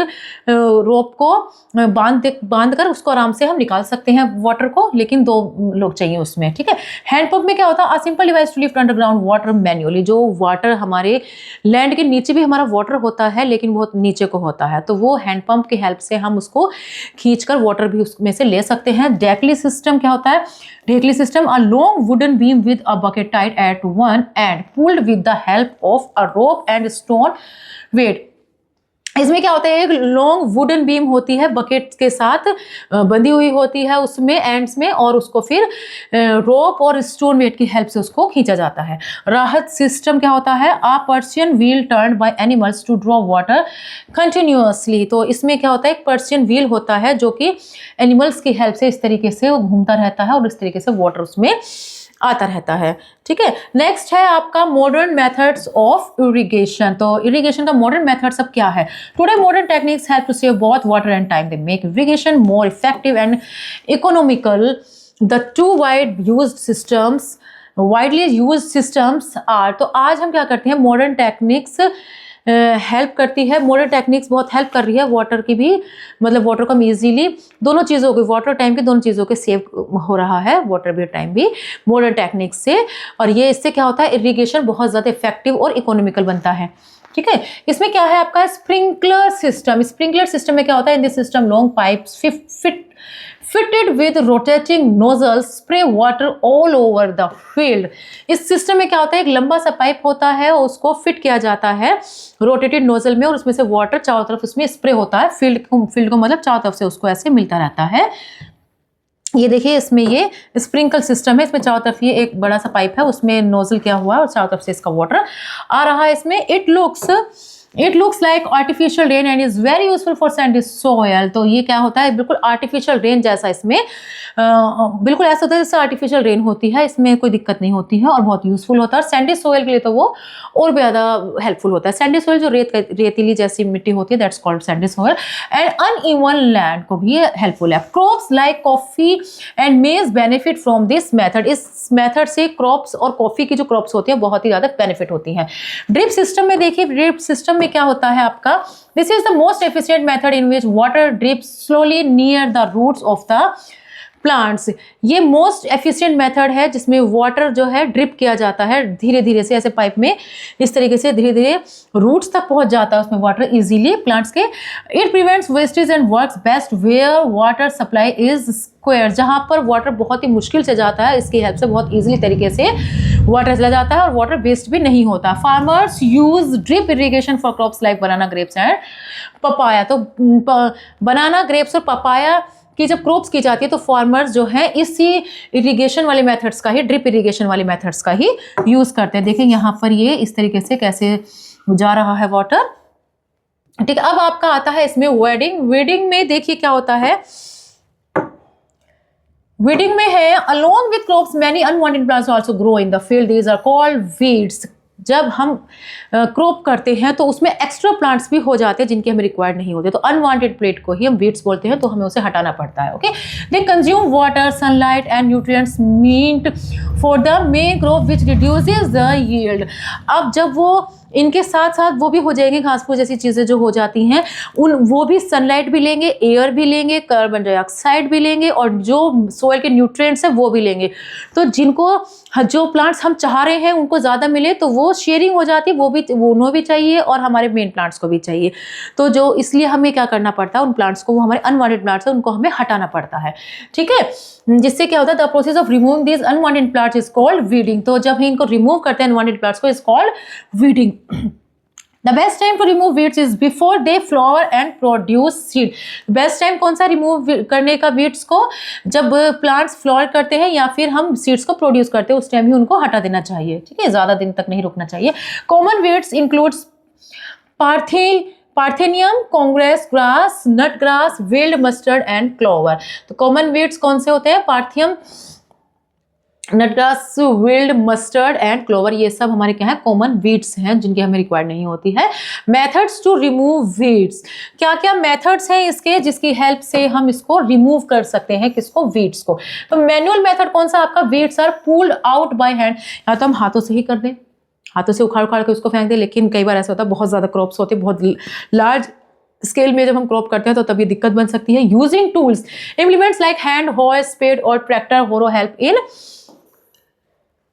A: रोप को बांध कर उसको आराम से हम निकाल सकते हैं वाटर को, लेकिन 2 लोग चाहिए उसमें, ठीक है। हैंडपंप में क्या होता है, a simple device to lift underground water manually. जो वाटर हमारे लैंड के नीचे भी हमारा वाटर होता है, लेकिन बहुत नीचे को होता है, तो वो हैंडपंप की हेल्प से हम उसको खींचकर वाटर भी उसमें से ले सकते हैं। ढेकली सिस्टम क्या होता है, ढेकली system, a long wooden beam with a bucket tied at one end pulled with the help of a rope and stone weight. इसमें क्या होता है, एक लॉन्ग वुडन बीम होती है, बकेट के साथ बंधी हुई होती है उसमें एंड्स में, और उसको फिर रोप और स्टोन वेट की हेल्प से उसको खींचा जाता है। राहत सिस्टम क्या होता है, a Persian wheel turned by animals to draw water continuously. तो इसमें क्या होता है, एक पर्शियन व्हील होता है जो कि एनिमल्स की हेल्प से इस तरीके से वो घूमता रहता है और इस तरीके से वाटर उसमें आता रहता है, ठीक है। नेक्स्ट है आपका मॉडर्न मेथड्स ऑफ इरिगेशन। तो इरिगेशन का मॉडर्न मेथड सब क्या है। Today modern techniques help to save both water and time, they make irrigation more effective and economical. The 2 widely use systems are. तो आज हम क्या करते हैं, मॉडर्न टेक्निक्स हेल्प करती है, मॉडर्न टेक्निक्स बहुत हेल्प कर रही है वाटर की भी, मतलब वाटर को हम ईजिली दोनों चीज़ों को, वाटर टाइम के दोनों चीज़ों के सेव हो रहा है, वाटर भी टाइम भी मॉडर्न टेक्निक्स से। और ये इससे क्या होता है, इरिगेशन बहुत ज़्यादा इफेक्टिव और इकोनॉमिकल बनता है, ठीक है। इसमें क्या है आपका स्प्रिंकलर सिस्टम। स्प्रिंकलर सिस्टम में क्या होता है, in this system long pipes fitted with rotating nozzles spray water all over the field। इस सिस्टम में क्या होता है, एक लंबा सा पाइप होता है, उसको फिट किया जाता है रोटेटेड नोजल में और उसमें से वाटर चारों तरफ उसमें स्प्रे होता है, फील्ड को मतलब चारों तरफ से उसको ऐसे मिलता रहता है। ये देखिए इसमें ये स्प्रिंकल सिस्टम है, इसमें चारों तरफ ये एक बड़ा सा पाइप है, उसमें नोजल क्या हुआ है और चारों तरफ से इसका वाटर आ रहा है। इसमें it looks like artificial rain and is very useful for Sandy soil. तो ये क्या होता है, बिल्कुल आर्टिफिशियल रेन जैसा, इसमें बिल्कुल ऐसा होता है जैसे आर्टिफिशियल रेन होती है, इसमें कोई दिक्कत नहीं होती है और बहुत यूजफुल होता है। और सैंडी सॉयल के लिए तो वो और भी ज़्यादा हेल्पफुल होता है। सैंडी सॉयल जो रेतीली जैसी मिट्टी होती है, that's called Sandy soil. And uneven land को भी हेल्पफुल है। क्रॉप्स लाइक कॉफी एंड मेज बेनिफिट फ्रॉम दिस मेथड। इस मेथड से क्रॉप्स और कॉफी की जो क्रॉप्स होती है बहुत ही ज़्यादा बेनिफिट होती हैं। ड्रिप सिस्टम में देखिए, ड्रिप सिस्टम में क्या होता है आपका, this is the most efficient method in which water drips slowly near the roots of the plants. ये मोस्ट एफिशिएंट मेथड है जिसमें वाटर जो है ड्रिप किया जाता है धीरे धीरे से, ऐसे पाइप में इस तरीके से धीरे धीरे रूट्स तक पहुंच जाता है उसमें वाटर इजीली प्लांट्स के। It prevents wastage and works best where water supply is scarce. जहां पर वाटर बहुत ही मुश्किल से जाता है, इसकी हेल्प से बहुत इजीली तरीके से वाटर चला जाता है और वाटर वेस्ट भी नहीं होता। Farmers use drip irrigation for crops like banana, grapes and papaya. तो बनाना, ग्रेप्स और पपाया कि जब क्रॉप्स की जाती है तो फार्मर्स जो है इसी इरिगेशन वाले मेथड्स का ही, ड्रिप इरिगेशन वाले मेथड्स का ही यूज करते हैं। देखें यहाँ पर ये इस तरीके से कैसे जा रहा है वाटर, ठीक है। अब आपका आता है इसमें वेडिंग। वेडिंग में देखिए क्या होता है, वेडिंग में है along with crops many unwanted plants also grow in the field, these are called weeds. जब हम क्रॉप करते हैं तो उसमें एक्स्ट्रा प्लांट्स भी हो जाते हैं जिनके हमें रिक्वायर्ड नहीं होते, तो अनवांटेड प्लेट को ही हम वीड्स बोलते हैं, तो हमें उसे हटाना पड़ता है। Okay, they consume water, sunlight and nutrients meant for the main crop which reduces the yield. अब जब वो इनके साथ साथ वो भी हो जाएंगे, घास फूस जैसी चीज़ें जो हो जाती हैं वो भी सनलाइट भी लेंगे, एयर भी लेंगे, कार्बन डाइऑक्साइड भी लेंगे और जो सोइल के न्यूट्रिएंट्स हैं वो भी लेंगे। तो जो प्लांट्स हम चाह रहे हैं उनको ज़्यादा मिले तो वो शेयरिंग हो जाती है, वो उन्हें भी चाहिए और हमारे मेन प्लांट्स को भी चाहिए। तो जो इसलिए हमें क्या करना पड़ता है, उन प्लांट्स को, वो हमारे अनवांटेड प्लांट्स हैं उनको हमें हटाना पड़ता है, ठीक है। जिससे क्या होता है, the process of removing this unwanted plants is called weeding. तो जब हम इनको रिमूव करते हैं अनवांटेड प्लांट्स को, is called weeding. The best time to remove weeds is before they flower and produce seed। Best time कौन सा remove करने का वीड्स को, जब प्लांट्स फ्लावर करते हैं या फिर हम सीड्स को प्रोड्यूस करते हैं, उस टाइम ही उनको हटा देना चाहिए, ठीक है, ज़्यादा दिन तक नहीं रुकना चाहिए। Common weeds includes parthenium, Congress grass, nut grass, wild mustard and clover. तो कॉमन वीड्स कौन से होते हैं, parthenium, nutgrass, wild mustard and clover, ये सब हमारे क्या है, कॉमन वीड्स हैं जिनकी हमें रिक्वायर्ड नहीं होती है। मेथड्स टू रिमूव वीड्स, क्या क्या मेथड्स हैं इसके जिसकी हेल्प से हम इसको रिमूव कर सकते हैं, किसको, वीड्स को। तो मैनुअल मेथड कौन सा आपका, weeds are pulled out by hand, या तो हम हाथों से ही कर दें, हाथों से उखाड़ उखाड़ के उसको फेंक दें, लेकिन कई बार ऐसा होता है बहुत ज़्यादा क्रॉप्स होते हैं, बहुत लार्ज स्केल में जब हम क्रॉप करते हैं तो तब ये दिक्कत बन सकती है। Using tools, implements like hand, hoe, spade और tractor harrow help in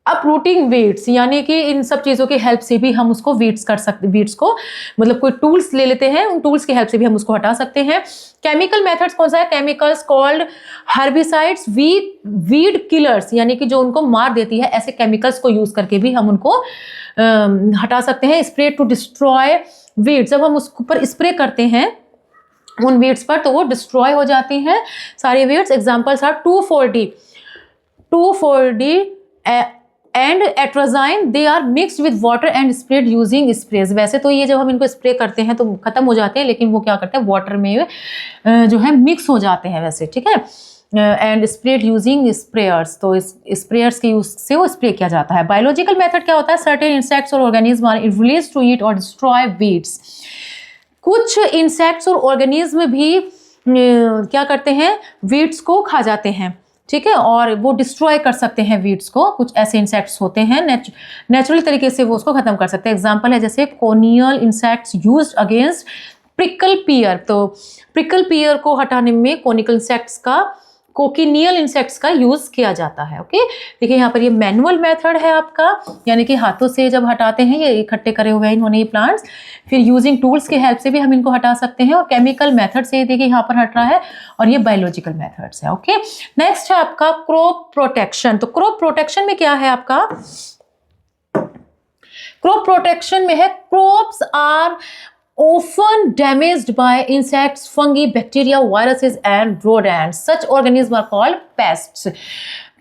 A: uprooting weeds, यानी कि इन सब चीज़ों की हेल्प से भी हम उसको वीड्स कर सकते, वीड्स को मतलब कोई टूल्स ले लेते हैं, उन टूल्स की हेल्प से भी हम उसको हटा सकते हैं। केमिकल मेथड्स कौन सा है, chemicals called herbicides, weed killers, यानी कि जो उनको मार देती है, ऐसे केमिकल्स को यूज करके भी हम उनको हटा सकते हैं। स्प्रे टू डिस्ट्रॉय वीड्स, जब हम उसके ऊपर स्प्रे करते हैं उन वीड्स पर तो वो डिस्ट्रॉय हो जाती हैं सारी weeds. Examples are 2,4-D and atrazine, they are mixed with water and spread using sprays. वैसे तो ये जब हम इनको स्प्रे करते हैं तो खत्म हो जाते हैं, लेकिन वो क्या करते हैं, वाटर में जो है मिक्स हो जाते हैं वैसे, ठीक है। एंड स्प्रेड यूजिंग स्प्रेयर्स, तो इस स्प्रेयर्स के यूज से वो स्प्रे किया जाता है। बायोलॉजिकल मेथड क्या होता है, सर्टेन इंसेक्ट्स और organism are release to eat और डिस्ट्रॉय वीड्स। कुछ इंसेक्ट्स और ऑर्गेनिज्म भी क्या करते हैं, वीड्स को खा जाते हैं, ठीक है, और वो डिस्ट्रॉय कर सकते हैं वीड्स को। कुछ ऐसे इंसेक्ट्स होते हैं नेचुरल तरीके से वो उसको खत्म कर सकते हैं। एग्जांपल है जैसे कोनियल इंसेक्ट्स यूज्ड अगेंस्ट प्रिकल पियर। तो प्रिकल पियर को हटाने में कोनिकल इंसेक्ट्स का कोकिनियल इंसेक्ट्स का यूज किया जाता है। ओके, देखिए यहाँ पर ये मैनुअल मेथड है आपका, यानी कि हाथों से जब हटाते हैं, ये इकट्ठे करे हुए हैं इन्होंने ये प्लांट्स, फिर यूजिंग टूल्स की हेल्प से भी हम इनको हटा सकते हैं, और केमिकल मेथड से देखिए यहाँ पर हट रहा है, और ये बायोलॉजिकल मेथड्स है। ओके, नेक्स्ट है आपका क्रॉप प्रोटेक्शन। तो क्रॉप प्रोटेक्शन में क्या है आपका, क्रॉप प्रोटेक्शन में है crops are often damaged by insects, fungi, bacteria, viruses and rodents. Such organisms are called pests.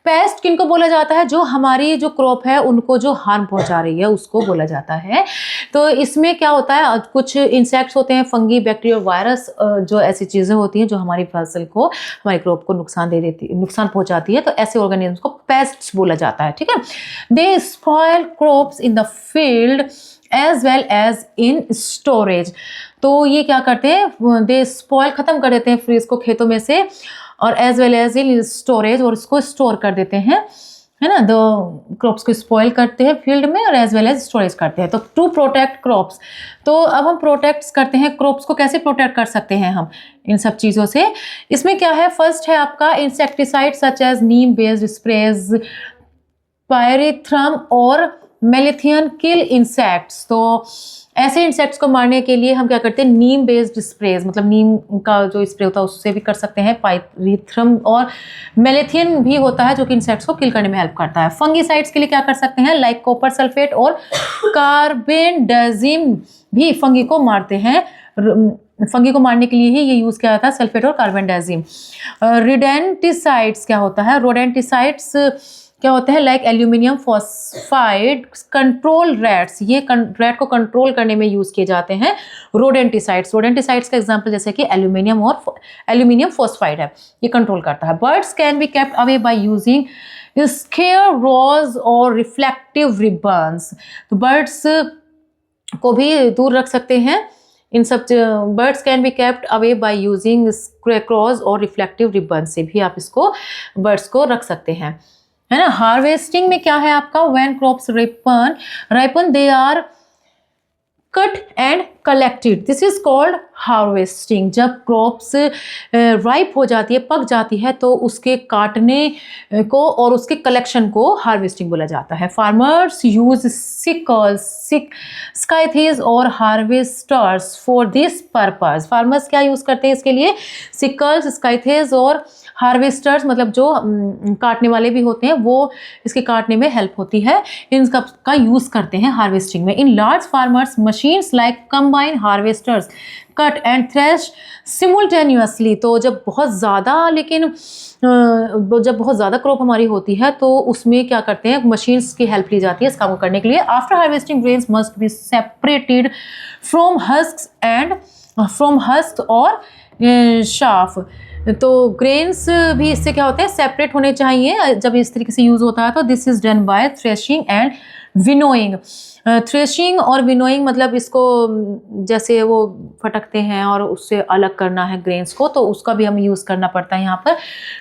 A: Paste किनको बोला जाता है, जो हमारी जो क्रॉप है उनको जो हार्म पहुंचा रही है उसको बोला जाता है। तो इसमें क्या होता है, कुछ इंसेक्ट्स होते हैं, फंगी, बैक्टीरिया, वायरस, जो ऐसी चीज़ें होती हैं जो हमारी फसल को, हमारी क्रॉप को नुकसान पहुंचाती है, तो ऐसे ऑर्गेनिज्म को पेस्ट्स बोला जाता है। ठीक है, they spoil crops in the field as well as in storage. तो ये क्या करते हैं, दे स्पॉइल, खत्म कर देते हैं फिर इसको खेतों में से, और as well as in storage, और इसको स्टोर कर देते हैं, है ना, दो क्रॉप्स को स्पॉइल करते हैं फील्ड में और एज वेल एज स्टोरेज करते हैं। तो टू प्रोटेक्ट क्रॉप्स, तो अब हम प्रोटेक्ट करते हैं क्रॉप्स को, कैसे प्रोटेक्ट कर सकते हैं हम इन सब चीज़ों से। इसमें क्या है, फर्स्ट है आपका इंसेक्टिसाइड सच एज नीम बेस्ड स्प्रेज, पायरेथ्रम और मेलेथियन किल इंसेक्ट्स। तो ऐसे इंसेक्ट्स को मारने के लिए हम क्या करते हैं, नीम बेस्ड स्प्रेज, मतलब नीम का जो स्प्रे होता है उससे भी कर सकते हैं, पायरेथ्रम और मेलेथियन भी होता है जो कि इंसेक्ट्स को किल करने में हेल्प करता है। फंगीसाइड्स के लिए क्या कर सकते हैं, लाइक कॉपर सल्फेट और कार्बेंडाजिम भी फंगी को मारते हैं। फंगी को मारने के लिए ही ये यूज़ किया जाता है, सल्फेट और कार्बेंडाजिम। रोडेंटिसाइड्स क्या होता है, रोडेंटिसाइड्स क्या होते हैं, like aluminium phosphide control rats, ये रैट को कंट्रोल करने में यूज किए जाते हैं रोडेंटिसाइड्स। रोडेंटिसाइड्स का एग्जांपल जैसे कि एल्यूमिनियम फॉस्फाइड है, ये कंट्रोल करता है। Birds can be kept away by using scarecrows और रिफ्लेक्टिव रिबन्स। तो बर्ड्स को भी दूर रख सकते हैं इन सब, birds can be kept away by using scarecrows और रिफ्लेक्टिव रिबन से भी आप इसको बर्ड्स को रख सकते हैं, है ना। हार्वेस्टिंग में क्या है आपका, when crops ripen they are cut and collected, this is called harvesting. जब क्रॉप्स राइप हो जाती है, पक जाती है, तो उसके काटने को और उसके कलेक्शन को हार्वेस्टिंग बोला जाता है। फार्मर्स यूज सिकल्स, स्काइथेज और harvesters for this purpose. Farmers क्या यूज करते हैं इसके लिए, सिकल्स, स्काइथेज और हार्वेस्टर्स, मतलब जो काटने वाले भी होते हैं, वो इसके काटने में हेल्प होती है, इन सब का यूज करते हैं हार्वेस्टिंग में। In large farmers machines like combine harvesters cut and thresh simultaneously. तो जब बहुत ज़्यादा, जब बहुत ज़्यादा क्रॉप हमारी होती है तो उसमें क्या करते हैं, मशीन्स की हेल्प ली जाती है इस काम को करने के लिए। After harvesting grains must be separated from husk और शाफ। तो ग्रेन्स भी इससे क्या होते हैं, सेपरेट होने चाहिए जब इस तरीके से यूज़ होता है। तो this is done by threshing and winnowing. Threshing और विनोइंग मतलब इसको जैसे वो फटकते हैं और उससे अलग करना है ग्रेन्स को, तो उसका भी हमें यूज़ करना पड़ता है यहाँ पर।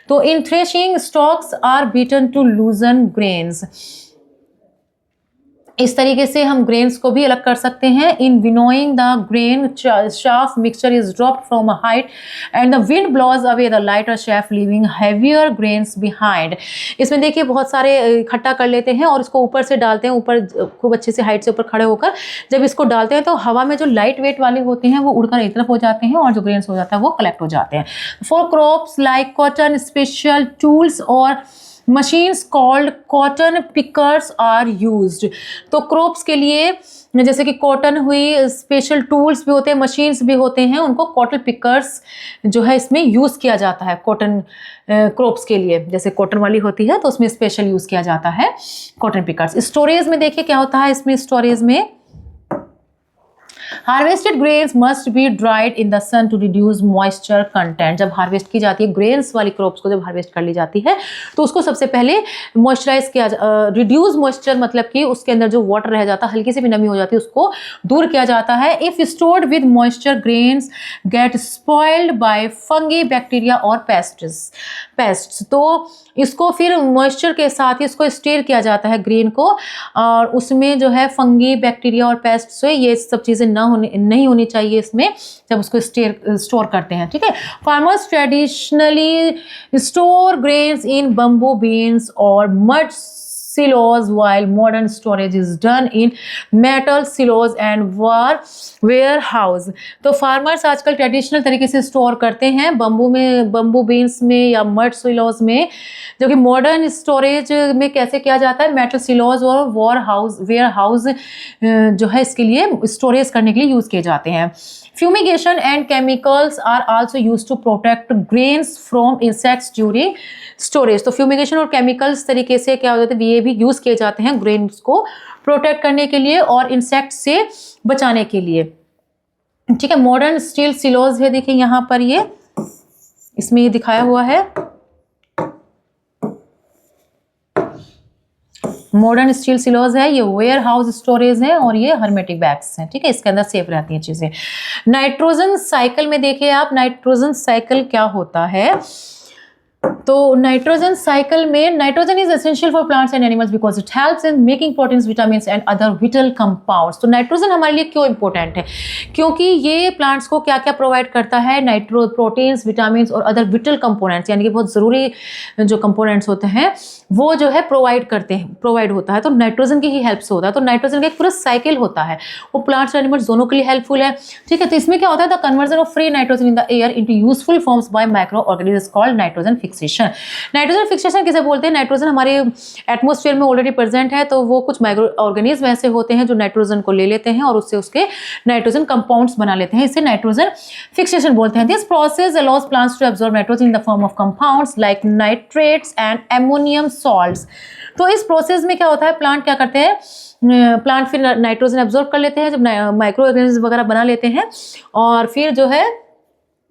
A: तो in threshing stalks are beaten to loosen grains. इस तरीके से हम ग्रेन्स को भी अलग कर सकते हैं। In winnowing the grain chaff mixture is dropped from a height and the wind blows away the lighter chaff leaving heavier grains behind. इसमें देखिए बहुत सारे इकट्ठा कर लेते हैं और इसको ऊपर से डालते हैं, ऊपर खूब अच्छे से हाइट से ऊपर खड़े होकर जब इसको डालते हैं तो हवा में जो लाइट वेट वाले होते हैं वो उड़कर एक तरफ हो जाते हैं और जो ग्रेन्स हो जाता है वो कलेक्ट हो जाते हैं। For crops like cotton special tools और machines called cotton pickers are used. तो क्रॉप्स के लिए जैसे कि कॉटन हुई, स्पेशल टूल्स भी होते हैं, मशीन्स भी होते हैं, उनको कॉटन पिकर्स जो है इसमें यूज़ किया जाता है। कॉटन क्रॉप्स के लिए जैसे कॉटन वाली होती है तो उसमें स्पेशल यूज़ किया जाता है कॉटन पिकर्स। स्टोरेज में देखिए क्या होता है, इसमें स्टोरेज में harvested grains must be dried in the sun to reduce moisture content. जब हार्वेस्ट की जाती है ग्रेन्स वाली क्रॉप्स को, जब हार्वेस्ट कर ली जाती है तो उसको सबसे पहले मॉइस्चराइज किया, रिड्यूस मॉइस्चर मतलब कि उसके अंदर जो वाटर रह जाता है, हल्की सी भी नमी हो जाती है, उसको दूर किया जाता है। If stored with moisture grains get spoiled bye fungi, bacteria और पेस्ट्स। पेस्ट्स। तो इसको फिर मॉइस्चर के साथ ही इसको स्टेयर किया जाता है ग्रेन को, और उसमें जो है फंगी, बैक्टीरिया और पेस्ट्स है ये सब चीज़ें नहीं होनी चाहिए इसमें जब उसको स्टोर करते हैं। ठीक है, farmers traditionally store grains in bamboo beans और mud silos, while modern storage is done in metal silos and warehouse। तो फार्मर्स आजकल ट्रेडिशनल तरीके से स्टोर करते हैं बम्बू बीन्स में या मड सिलोज में, जो कि मॉडर्न स्टोरेज में कैसे किया जाता है, मेटल सिलोज और वेयर हाउस जो है इसके लिए स्टोरेज करने के लिए यूज किए जाते हैं। Fumigation and chemicals are also used to protect grains from insects during storage. तो फ्यूमिगेशन और केमिकल्स तरीके से क्या होता है, ये भी यूज किए जाते हैं ग्रेन्स को प्रोटेक्ट करने के लिए और इंसेक्ट से बचाने के लिए। ठीक है, मॉडर्न स्टील सिलोज है, देखिए यहाँ पर ये इसमें ये दिखाया हुआ है, मॉडर्न स्टील सिलोज है, ये वेयर हाउस स्टोरेज है और ये हर्मेटिक बैग्स हैं। ठीक है, इसके अंदर सेफ रहती हैं चीजें। नाइट्रोजन साइकिल में देखिए आप, नाइट्रोजन साइकिल क्या होता है, तो नाइट्रोजन साइकिल में nitrogen is essential for plants and animals because it helps in making proteins, vitamins and other whittle compounds. तो नाइट्रोजन हमारे लिए क्यों इंपॉर्टेंट है, क्योंकि ये प्लांट्स को क्या क्या प्रोवाइड करता है, प्रोटीन्स, विटामिन्स और अदर विटल कंपोनेंट्स, यानी कि बहुत ज़रूरी जो कंपोनेंट्स होते हैं वो जो है प्रोवाइड होता है, तो नाइट्रोजन की ही हेल्प से होता है। तो नाइट्रोजन का एक पूरा साइकिल होता है, वो प्लांट्स और एनिमल्स दोनों के लिए हेल्पफुल है। ठीक है, तो इसमें क्या होता है, the conversion of free nitrogen in the air into useful forms bye micro organisms called nitrogen fixation. Nitrogen fixation किसे बोलते हैं, नाइट्रोजन हमारे एटमॉस्फेयर में ऑलरेडी प्रेजेंट है, तो वो कुछ माइक्रो ऑर्गेनिज्म ऐसे होते हैं जो नाइट्रोजन को ले लेते हैं और उससे उसके नाइट्रोजन कंपाउंड्स बना लेते हैं, इसे नाइट्रोजन फिक्सेशन बोलते हैं। This process allows plants to absorb nitrogen in the form of compounds like nitrates and ammonium salts. तो इस प्रोसेस में क्या होता है, प्लांट क्या करते हैं, प्लांट फिर नाइट्रोजन एब्जॉर्ब कर लेते हैं जब माइक्रो ऑर्गेनिज्म वगैरह बना लेते हैं, और फिर जो है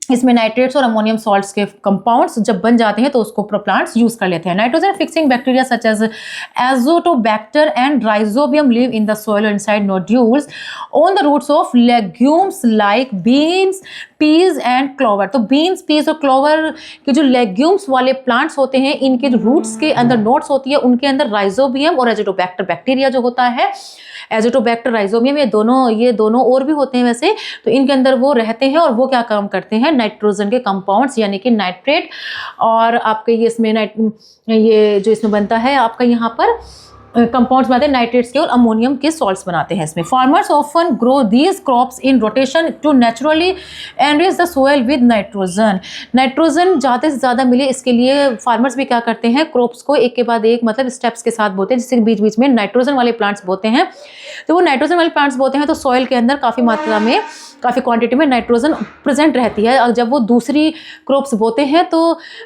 A: इसमें नाइट्रेट्स और अमोनियम सॉल्ट्स के कंपाउंड्स जब बन जाते हैं तो उसको प्लांट्स यूज कर लेते हैं। Nitrogen fixing bacteria such as azotobacter and rhizobium live in the soil inside nodules on the roots of legumes like beans, peas and clover. तो बीन्स, पीज और क्लोवर के जो लेग्यूम्स वाले प्लांट्स होते हैं, इनके रूट्स के अंदर नोड्स होती है, उनके अंदर राइजोबियम और एजोटोबैक्टर बैक्टीरिया जो होता है, एजोटोबैक्टर, राइजोबियम, ये दोनों और भी होते हैं वैसे, तो इनके अंदर वो रहते हैं और वो क्या काम करते हैं, नाइट्रोजन के कंपाउंड्स यानी कि नाइट्रेट और आपके ये इसमें ये जो इसमें बनता है आपका यहाँ पर कंपाउंड्स बनाते हैं नाइट्रेट्स के और अमोनियम के सॉल्ट्स बनाते हैं इसमें। Farmers often grow these crops in rotation to naturally enrich the soil with nitrogen. Nitrogen ज़्यादा से ज़्यादा मिले इसके लिए फार्मर्स भी क्या करते हैं, क्रॉप्स को एक के बाद एक मतलब स्टेप्स के साथ बोते हैं, जिससे बीच बीच में नाइट्रोजन वाले प्लांट्स बोते हैं। तो वो नाइट्रोजन वाले प्लांट्स बोते हैं तो सॉइल के अंदर काफ़ी मात्रा में, काफ़ी क्वांटिटी में नाइट्रोजन प्रेजेंट रहती है, और जब वो दूसरी क्रॉप्स बोते हैं तो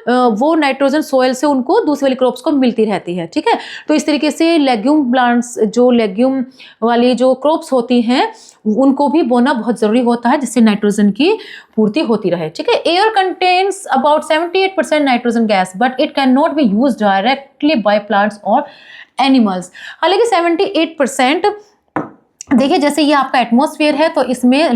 A: वो नाइट्रोजन सॉइल से उनको दूसरी वाली क्रॉप्स को मिलती रहती है। ठीक है, तो इस तरीके से लेग्यूम प्लांट्स, जो लेग्यूम वाली जो क्रॉप्स होती हैं उनको भी बोना बहुत ज़रूरी होता है, जिससे नाइट्रोजन की पूर्ति होती रहे। ठीक है, air contains about 78% nitrogen gas but it can not be use directly by plants और एनिमल्स। हालांकि 78%, देखिए जैसे ये आपका एटमॉस्फेयर है तो इसमें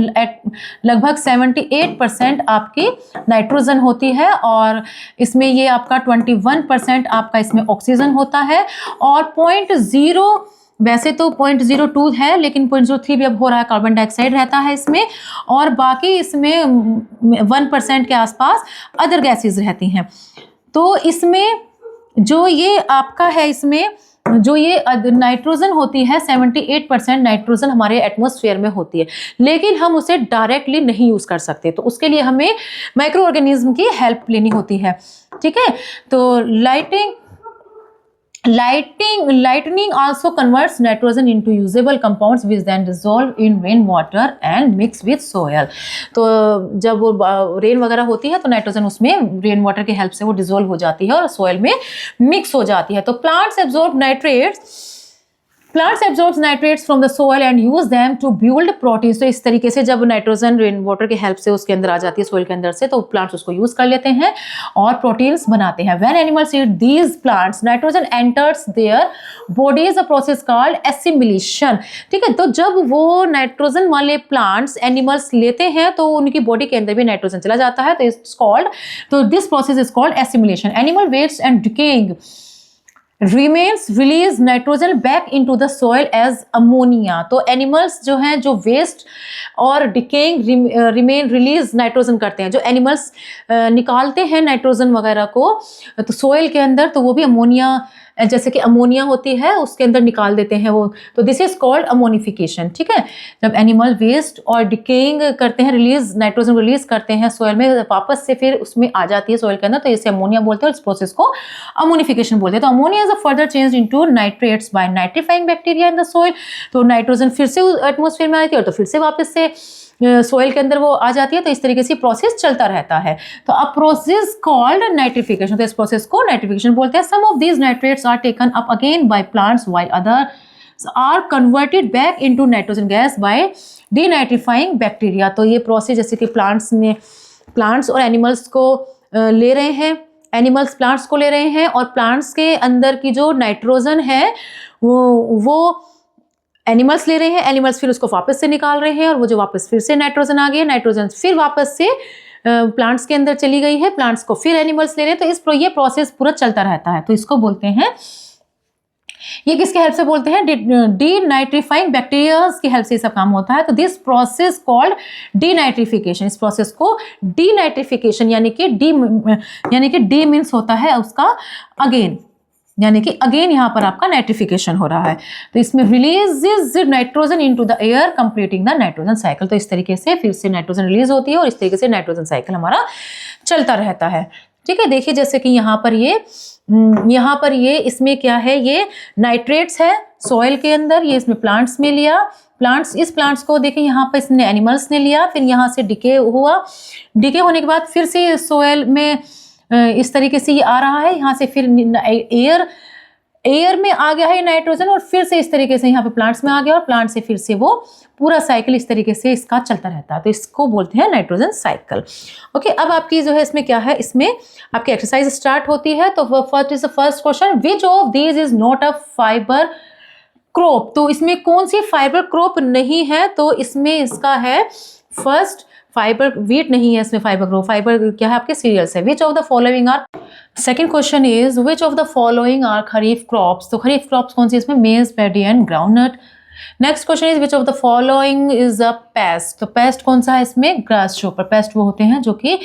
A: लगभग 78% आपकी नाइट्रोजन होती है, और इसमें ये आपका 21% आपका इसमें ऑक्सीजन होता है, और 0.0 वैसे तो 0.02 है लेकिन 0.03 भी अब हो रहा है, कार्बन डाइऑक्साइड रहता है इसमें, और बाकी इसमें 1% के आसपास अदर गैसेज रहती हैं। तो इसमें जो ये आपका है, इसमें जो ये नाइट्रोजन होती है 78% नाइट्रोजन हमारे एटमॉस्फेयर में होती है, लेकिन हम उसे डायरेक्टली नहीं यूज कर सकते, तो उसके लिए हमें माइक्रो ऑर्गेनिज्म की हेल्प लेनी होती है। ठीक है, तो lightning also converts nitrogen into usable compounds which then dissolve in rain water and mix with soil। तो जब वो रेन वगैरह होती है तो नाइट्रोजन उसमें रेन वाटर की हेल्प से वो डिसॉल्व हो जाती है और सॉइल में मिक्स हो जाती है। तो plants absorb nitrates plants absorbs nitrates from the soil and use them to build proteins. तो इस तरीके से जब नाइट्रोजन रेन वाटर की हेल्प से उसके अंदर आ जाती है सोइल के अंदर से, तो प्लांट्स उसको यूज कर लेते हैं और प्रोटीन्स बनाते हैं। When animals eat these plants nitrogen enters their body is a process called assimilation. ठीक है, तो जब वो नाइट्रोजन वाले प्लांट्स एनिमल्स लेते हैं तो उनकी बॉडी के अंदर भी नाइट्रोजन चला जाता है, तो इट्स कॉल्ड, तो this process is called assimilation. Animal waste and decaying remains release nitrogen back into the soil as ammonia। तो एनिमल्स जो हैं जो वेस्ट और डिकेइंग रिमेन रिलीज नाइट्रोजन करते हैं, जो एनिमल्स निकालते हैं नाइट्रोजन वगैरह को तो सोइल के अंदर, तो वो भी अमोनिया, जैसे कि अमोनिया होती है उसके अंदर निकाल देते हैं वो, तो दिस इज कॉल्ड अमोनिफिकेशन। ठीक है, जब एनिमल वेस्ट और डिकेइंग करते हैं, रिलीज नाइट्रोजन रिलीज करते हैं सोइल में, वापस से फिर उसमें आ जाती है सोइल के अंदर, तो इसे अमोनिया बोलते हैं, इस प्रोसेस को अमोनिफिकेशन बोलते हैं। तो ammonia is further change into nitrates by nitrifying bacteria in the soil. तो नाइट्रोजन फिर से एटमॉस्फेयर में आती है और तो फिर से वापस से सोइल के अंदर वो आ जाती है, तो इस तरीके से प्रोसेस चलता रहता है। तो अ प्रोसेस कॉल्ड नाइट्रिफिकेशन, तो इस प्रोसेस को नाइट्रिफिकेशन बोलते हैं। Some of these nitrates are taken up again by plants while other are converted back into nitrogen gas by denitrifying bacteria. तो ये प्रोसेस जैसे कि प्लांट्स और एनिमल्स को ले रहे हैं, एनिमल्स प्लांट्स को ले रहे हैं और प्लांट्स के अंदर की जो नाइट्रोजन है वो एनिमल्स ले रहे हैं, एनिमल्स फिर उसको वापस से निकाल रहे हैं और वो जो वापस फिर से नाइट्रोजन आ गई, नाइट्रोजन फिर वापस से प्लांट्स के अंदर चली गई है, प्लांट्स को फिर एनिमल्स ले रहे हैं, तो ये प्रोसेस पूरा चलता रहता है। तो इसको बोलते हैं, ये किसके हेल्प से बोलते हैं, डीनाइट्रीफाइंग बैक्टीरिया की हेल्प से ये सब काम होता है। तो दिस प्रोसेस कॉल्ड डीनाइट्रिफिकेशन, इस प्रोसेस को डीनाइट्रिफिकेशन यानी कि डी मीन्स होता है उसका अगेन, यानी कि अगेन यहाँ पर आपका नाइट्रिफिकेशन हो रहा है। तो इसमें release nitrogen into the air completing the nitrogen cycle. तो इस तरीके से फिर से नाइट्रोजन रिलीज होती है और इस तरीके से नाइट्रोजन साइकिल हमारा चलता रहता है। ठीक है, देखिए जैसे कि यहाँ पर ये इसमें क्या है, ये नाइट्रेट्स है सॉइल के अंदर, ये इसमें प्लांट्स में लिया, इस प्लांट्स को देखिए यहाँ पर इसने एनिमल्स ने लिया, फिर यहाँ से डिके हुआ, डिके होने के बाद फिर से सॉइल में इस तरीके से ये आ रहा है, यहाँ से फिर एयर में आ गया है नाइट्रोजन और फिर से इस तरीके से यहाँ पे प्लांट्स में आ गया और प्लांट से फिर से वो पूरा साइकिल इस तरीके से इसका चलता रहता है। तो इसको बोलते हैं नाइट्रोजन साइकिल। ओके, अब आपकी जो है इसमें क्या है, इसमें आपकी एक्सरसाइज स्टार्ट होती है। तो first question, which of these is not a fibre crop. तो इसमें कौन सी फाइबर क्रॉप नहीं है, तो इसमें इसका है फर्स्ट फाइबर, व्हीट नहीं है इसमें फाइबर क्रॉप, फाइबर क्या है आपके सीरियल्स है। Which of the following are, second question is which of the following are kharif crops. तो खरीफ क्रॉप्स कौन सी इसमें, maize, paddy and groundnut. Next question is which of the following is a pest. तो pest कौन सा है इसमें, ग्रास शॉपर। पेस्ट वो होते हैं जो कि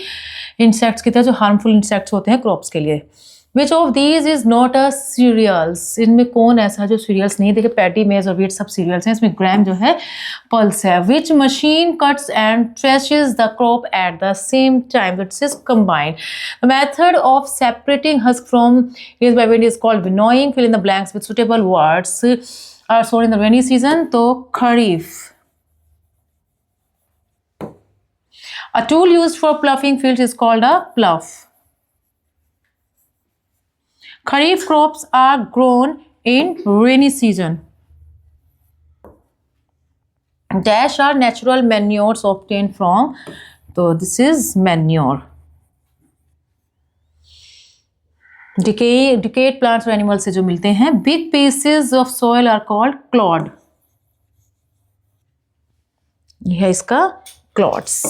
A: इंसेक्ट्स की तरह, जो हार्मफुल इंसेक्ट्स होते हैं क्रॉप्स के लिए। Which of these is not a cereals, इनमें कौन ऐसा जो सीरियल्स नहीं, देखिए पैडी, मेज और व्हीट सब सीरियल्स हैं, इसमें ग्राम जो है पल्स है। Which machine cuts and threshes the crop at the same time, its is combined. The method of separating husk from is by wind is called winnowing. Fill in the blanks with suitable words are sown in the rainy season. तो kharif. A tool used for ploughing fields is called a plough. Kharif crops are grown in rainy season. Dash are natural manures obtained from, so this is manure. Decayed plants और animals से जो मिलते हैं, big pieces of soil are called clod. यह है इसका clods,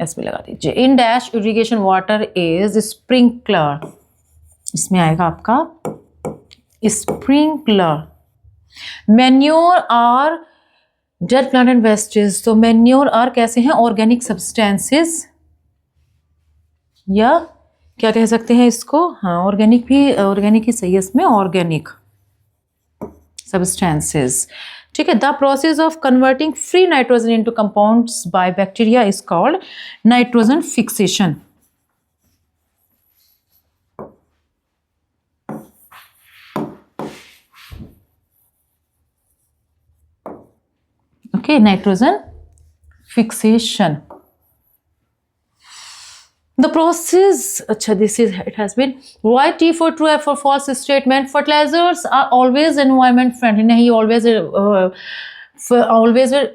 A: इसमें लगा दीजिए। In dash irrigation water is sprinkler. इसमें आएगा आपका sprinkler. Manure are dead plant and wastage. तो मैन्योर आर कैसे हैं, ऑर्गेनिक सब्सटेंसेस, या क्या कह सकते हैं इसको, हाँ ऑर्गेनिक ही सही है इसमें, ऑर्गेनिक सब्सटेंसेस। ठीक है, the process of converting free nitrogen into compounds by bacteria is called nitrogen fixation. Okay, nitrogen fixation. The process, अच्छा, this is, it has been why T for true, F for false statement. Fertilizers are always environment friendly. नहीं, always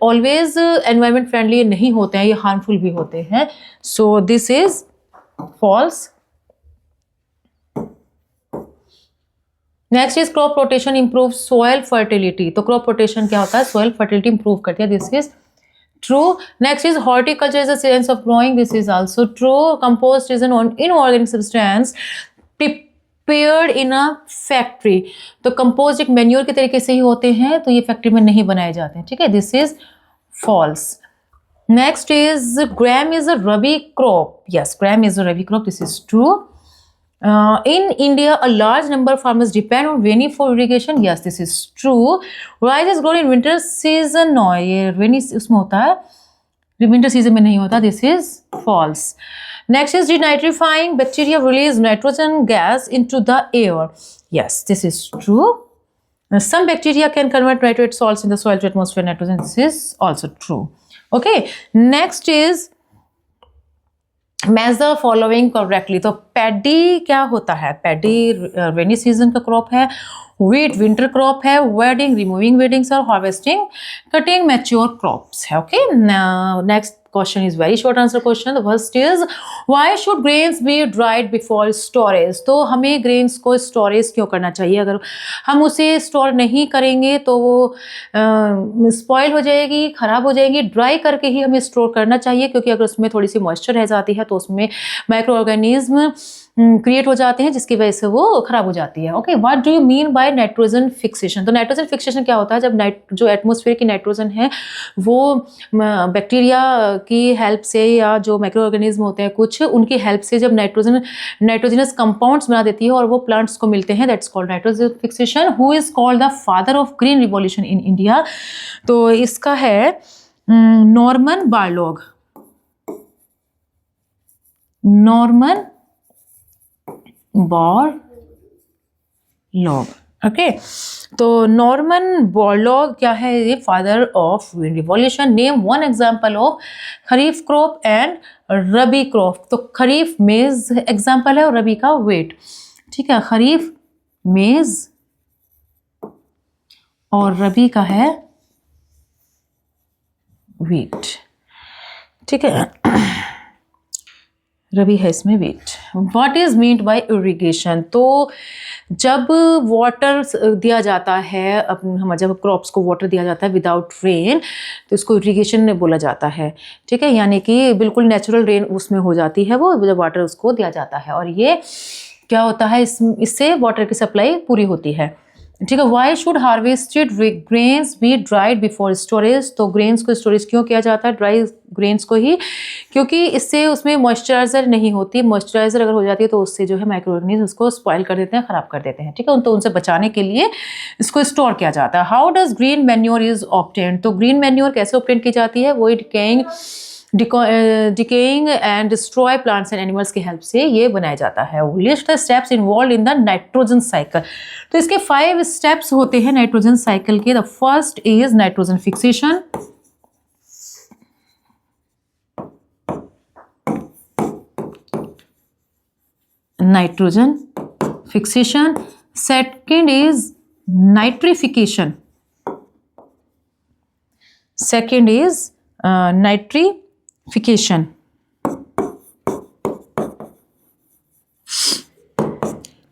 A: always environment friendly नहीं होते हैं, ये harmful भी होते हैं. So this is false. Next is crop rotation improve soil fertility. तो crop rotation क्या होता है? सॉइल फर्टिलिटी इंप्रूव करती है. This is true. Next is horticulture is the science of growing. This is also true. Compost is an inorganic substance prepared in a factory. तो compost एक manure के तरीके से ही होते हैं, तो ये फैक्ट्री में नहीं बनाए जाते हैं. ठीक है, this is false. Next is gram is a rabi crop. Yes, gram is a rabi crop. This is true. In India, a large number of farmers depend on rainy for irrigation. Yes, this is true. Rice is grown in winter season. No, ये rainy उसमें होता है, winter season में नहीं होता. This is false. Next is denitrifying bacteria release nitrogen gas into the air. Yes, this is true. Some bacteria can convert nitrate salts in the soil to atmosphere nitrogen. This is also true. Okay. Next is match the following correctly. तो paddy क्या होता है? Paddy rainy season का crop है. Wheat winter crop है. Wedding removing weddings और harvesting cutting mature crops है. Okay, next question is very short answer question. The first is why should grains be dried before storage. तो हमें grains को storage क्यों करना चाहिए? अगर हम उसे स्टोर नहीं करेंगे तो वो स्पॉइल हो जाएगी, खराब हो जाएगी. ड्राई करके ही हमें स्टोर करना चाहिए, क्योंकि अगर उसमें थोड़ी सी मॉइस्चर रह जाती है तो उसमें माइक्रो ऑर्गेनिज्म क्रिएट हो जाते हैं, जिसकी वजह से वो खराब हो जाती है. Okay, what do you mean by nitrogen fixation. तो नाइट्रोजन फिक्सेशन क्या होता है? जब जो एटमॉस्फेयर की नाइट्रोजन है वो बैक्टीरिया की हेल्प से या जो माइक्रो ऑर्गेनिज्म होते हैं कुछ, उनकी हेल्प से जब नाइट्रोजनस कंपाउंड्स बना देती है और वो प्लांट्स को मिलते हैं, that's called nitrogen fixation. Who is called the father of green revolution in India. तो इसका है Norman Borlaug. Norman Borlaug. Okay, तो नॉर्मन बॉरलॉग क्या है? ये father of green revolution. Name one example of kharif crop and rabi crop. तो खरीफ मेज example है और रबी का वेट. ठीक है, खरीफ मेज और रबी का है वीट. ठीक है, रबी है इसमें wheat. What is meant by irrigation. तो जब वाटर दिया जाता है, जब क्रॉप्स को वाटर दिया जाता है विदाउट रेन, तो इसको इरिगेशन बोला जाता है. ठीक है, यानी कि बिल्कुल नेचुरल रेन उसमें हो जाती है वो, जब वाटर उसको दिया जाता है. और ये क्या होता है, इससे वाटर की सप्लाई पूरी होती है. ठीक है, why should harvested grains be dried before storage. तो ग्रेन्स को स्टोरेज क्यों किया जाता है? ड्राई ग्रेन्स को ही, क्योंकि इससे उसमें मॉइस्चराइजर नहीं होती. मॉइस्चराइजर अगर हो जाती है तो उससे जो है माइक्रो ऑर्गेनिज्म उसको स्पॉइल कर देते हैं, खराब कर देते हैं. ठीक है, तो उनसे बचाने के लिए इसको स्टोर किया जाता है. How does green manure is obtained. तो ग्रीन मैन्योर कैसे ऑब्टेन की जाती है? वो decaying and destroy plants and animals की हेल्प से ये बनाया जाता है. List the steps involve in the nitrogen cycle. तो इसके 5 स्टेप्स होते हैं नाइट्रोजन साइकिल के. The first is nitrogen fixation. Nitrogen fixation. Second is nitrification. Second is nitrification.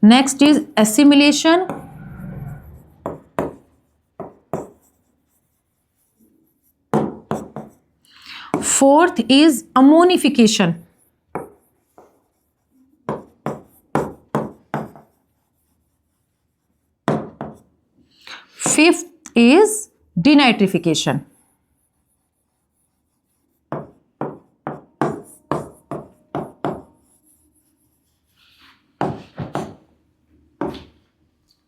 A: Next is assimilation. Fourth is ammonification. Fifth is denitrification.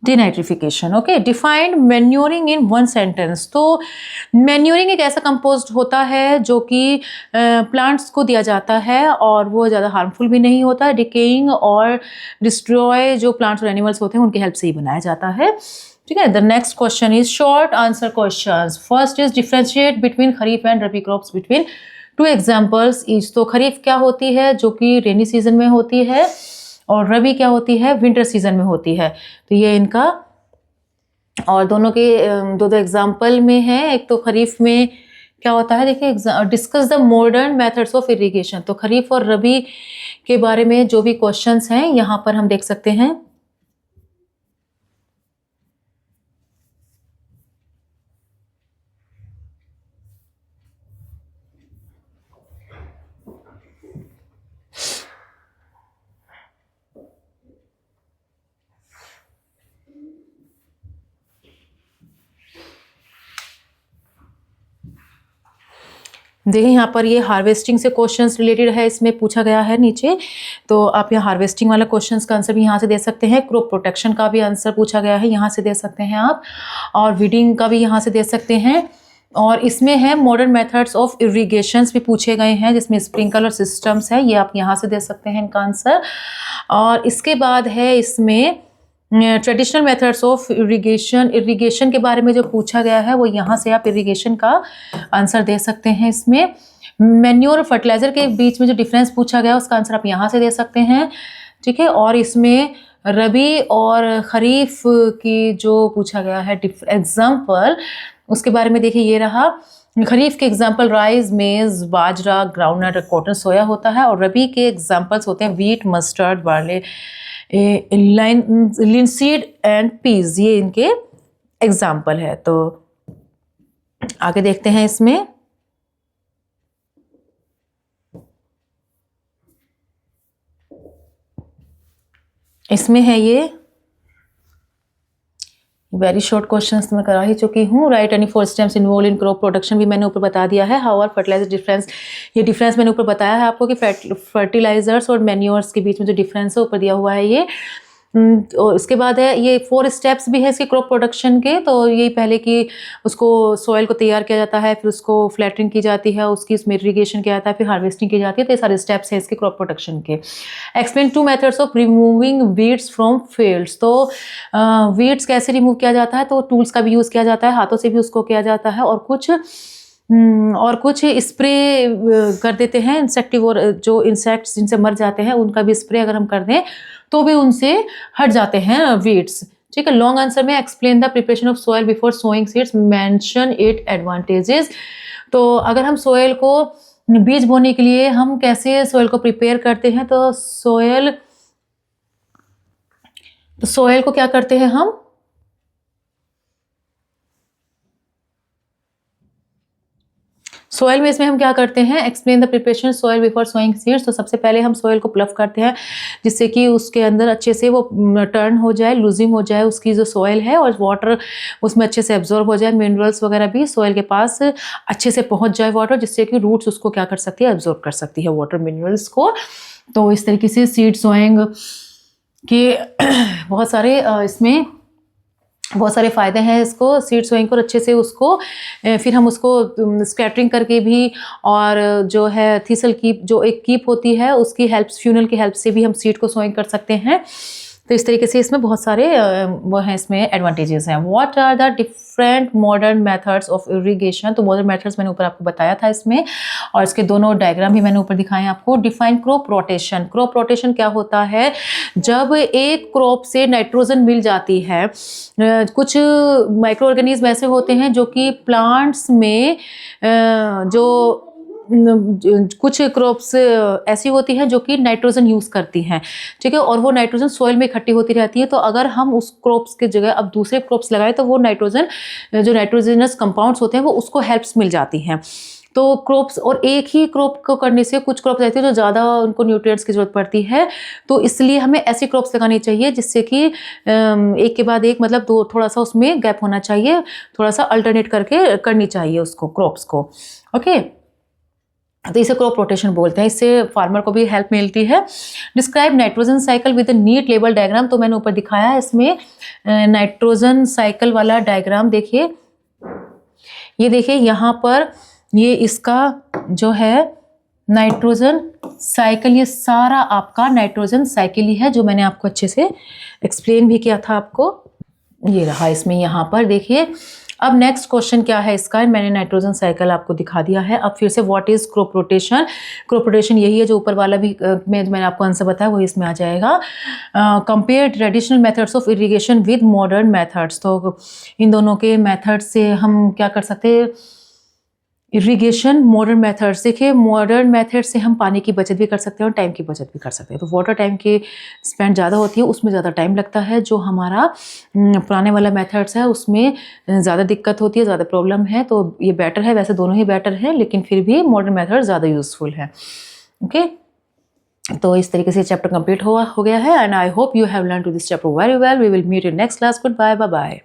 A: Denitrification. Okay, defined manuring in one sentence. तो manuring एक ऐसा compost होता है जो कि plants को दिया जाता है और वो ज़्यादा हार्मफुल भी नहीं होता. डिकेइंग और डिस्ट्रॉय जो प्लांट्स और एनिमल्स होते हैं उनकी हेल्प से ही बनाया जाता है. ठीक है, the next question is short answer question. First is differentiate between kharif and rabi crops between 2 examples each. तो खरीफ क्या होती है जो कि रेनी सीजन में होती है, और रबी क्या होती है विंटर सीजन में होती है। तो ये इनका, और दोनों के दो एग्जाम्पल में है। एक तो खरीफ में क्या होता है, देखिए discuss the modern methods of irrigation. तो खरीफ और रबी के बारे में जो भी क्वेश्चंस हैं यहाँ पर हम देख सकते हैं। देखिए यहाँ पर ये हार्वेस्टिंग से क्वेश्चंस रिलेटेड है, इसमें पूछा गया है नीचे। तो आप यहाँ हार्वेस्टिंग वाला क्वेश्चंस का आंसर भी यहाँ से दे सकते हैं। क्रॉप प्रोटेक्शन का भी आंसर पूछा गया है, यहाँ से दे सकते हैं आप। और वीडिंग का भी यहाँ से दे सकते हैं। और इसमें है मॉडर्न मेथड्स ऑफ इरिगेशंस भी पूछे गए हैं, जिसमें स्प्रिंकलर सिस्टम्स है, ये आप यहाँ से दे सकते हैं इनका आंसर। और इसके बाद है इसमें traditional methods of irrigation. Irrigation के बारे में जो पूछा गया है वो यहाँ से आप इरिगेशन का आंसर दे सकते हैं। इसमें मैन्योर और फर्टिलाइजर के बीच में जो डिफरेंस पूछा गया है उसका आंसर आप यहाँ से दे सकते हैं, ठीक है। और इसमें रबी और खरीफ की जो पूछा गया है एग्जाम्पल, उसके बारे में देखिए ये रहा। खरीफ के एग्जाम्पल राइस, मेज, बाजरा, ग्राउंडनट, कॉटन, सोया होता है। और रबी के एग्जाम्पल्स होते हैं wheat, mustard, barley, linseed and peas, ये इनके एग्जाम्पल है। तो आगे देखते हैं इसमें। इसमें है ये वेरी शॉर्ट क्वेश्चंस मैं करा ही चुकी हूँ। Right any 4 steps involve in crop production भी मैंने ऊपर बता दिया है। हाउएवर फर्टिलाइजर डिफरेंस, ये डिफरेंस मैंने ऊपर बताया है आपको कि फर्टिलाइजर्स और मैन्योर्स के बीच में जो डिफरेंस है ऊपर दिया हुआ है ये। और इसके बाद है ये 4 स्टेप्स भी है इसके क्रॉप प्रोडक्शन के। तो यही पहले कि उसको सॉइल को तैयार किया जाता है, फिर उसको फ्लैटरिंग की जाती है, उसकी उसमें इरिगेशन किया जाता है, फिर हार्वेस्टिंग की जाती है। तो ये सारे स्टेप्स हैं इसके क्रॉप प्रोडक्शन के। Explain 2 methods of removing weeds from fields. तो वीड्स कैसे रिमूव किया जाता है, तो टूल्स का भी यूज़ किया जाता है, हाथों से भी उसको किया जाता है, और कुछ स्प्रे कर देते हैं इंसेक्टिवोर, जो इंसेक्ट्स जिनसे मर जाते हैं उनका भी स्प्रे अगर हम कर दें तो भी उनसे हट जाते हैं वीड्स, ठीक है। लॉन्ग आंसर में explain the preparation of soil before sowing seeds, mention it advantages. तो अगर हम सॉइल को बीज बोने के लिए हम कैसे सॉइल को प्रिपेयर करते हैं, तो सॉइल को क्या करते हैं हम, सॉइल में इसमें हम क्या करते हैं, explain the preparation soil before sowing seeds. तो सबसे पहले हम सॉइल को प्लफ करते हैं जिससे कि उसके अंदर अच्छे से वो टर्न हो जाए, लूजिंग हो जाए उसकी जो सॉइल है, और वाटर उसमें अच्छे से एब्जॉर्ब हो जाए, मिनरल्स वगैरह भी सॉइल के पास अच्छे से पहुंच जाए वाटर, जिससे कि रूट्स उसको क्या कर सकती है, एब्जॉर्ब कर सकती है वाटर मिनरल्स को। तो इस तरीके से सीड सोइंग के बहुत सारे इसमें बहुत सारे फ़ायदे हैं इसको सीड सोइंग को। अच्छे से उसको फिर हम उसको स्कैटरिंग करके भी, और जो है थीसल कीप, जो एक कीप होती है उसकी हेल्प, फ्यूनल की हेल्प से भी हम सीड को सोइंग कर सकते हैं। तो इस तरीके से इसमें बहुत सारे वो हैं, इसमें एडवांटेजेस हैं। What are the different modern methods of irrigation. तो मॉडर्न मेथड्स मैंने ऊपर आपको बताया था इसमें, और इसके दोनों डायग्राम भी मैंने ऊपर दिखाए हैं आपको। Define crop rotation. Crop rotation क्या होता है, जब एक क्रॉप से नाइट्रोजन मिल जाती है, कुछ माइक्रो ऑर्गेनिज्म ऐसे होते हैं जो कि प्लांट्स में जो कुछ क्रॉप्स ऐसी होती हैं जो कि नाइट्रोजन यूज़ करती हैं, ठीक है, और वो नाइट्रोजन सॉइल में इकट्ठी होती रहती है। तो अगर हम उस क्रॉप्स की जगह अब दूसरे क्रॉप्स लगाएं तो वो नाइट्रोजन, जो नाइट्रोजनस कंपाउंड्स होते हैं वो उसको हेल्प्स मिल जाती हैं। तो क्रॉप्स, और एक ही क्रॉप को करने से कुछ क्रॉप्स ऐसी जो ज़्यादा उनको न्यूट्रिएंट्स की जरूरत पड़ती है, तो इसलिए हमें ऐसी क्रॉप्स लगानी चाहिए जिससे कि एक के बाद एक, मतलब दो, थोड़ा सा उसमें गैप होना चाहिए, थोड़ा सा अल्टरनेट करके करनी चाहिए उसको, क्रॉप्स को, ओके। तो इसे क्रॉप रोटेशन बोलते हैं, इससे फार्मर को भी हेल्प मिलती है। Describe nitrogen cycle with neat label diagram. तो मैंने ऊपर दिखाया है इसमें नाइट्रोजन साइकिल वाला डायग्राम। देखिए, ये देखिए यहाँ पर ये इसका जो है नाइट्रोजन साइकिल, ये सारा आपका नाइट्रोजन साइकिल ही है, जो मैंने आपको अच्छे से एक्सप्लेन भी किया था आपको। ये रहा इसमें, यहाँ पर देखिए अब नेक्स्ट क्वेश्चन क्या है इसका, मैंने नाइट्रोजन साइकिल आपको दिखा दिया है। अब फिर से what is crop rotation, crop rotation यही है जो ऊपर वाला भी मैंने आपको आंसर बताया वही इसमें आ जाएगा। Compare traditional methods of irrigation with modern methods, तो इन दोनों के मेथड से हम क्या कर सकते हैं, इरिगेशन मॉडर्न मेथड्स। देखिए मॉडर्न मेथड से हम पानी की बचत भी कर सकते हैं और टाइम की बचत भी कर सकते हैं। तो वाटर टाइम की स्पेंड ज़्यादा होती है, उसमें ज़्यादा टाइम लगता है। जो हमारा पुराने वाला मेथड्स है उसमें ज़्यादा दिक्कत होती है, ज़्यादा प्रॉब्लम है। तो ये बेटर है, वैसे दोनों ही बेटर है, लेकिन फिर भी मॉडर्न मेथड ज़्यादा यूजफुल है। ओके, तो इस तरीके से चैप्टर कंप्लीट हो गया है। And I hope you have learn to this chapter very well. We will meet in next class. Good bye, bye bye.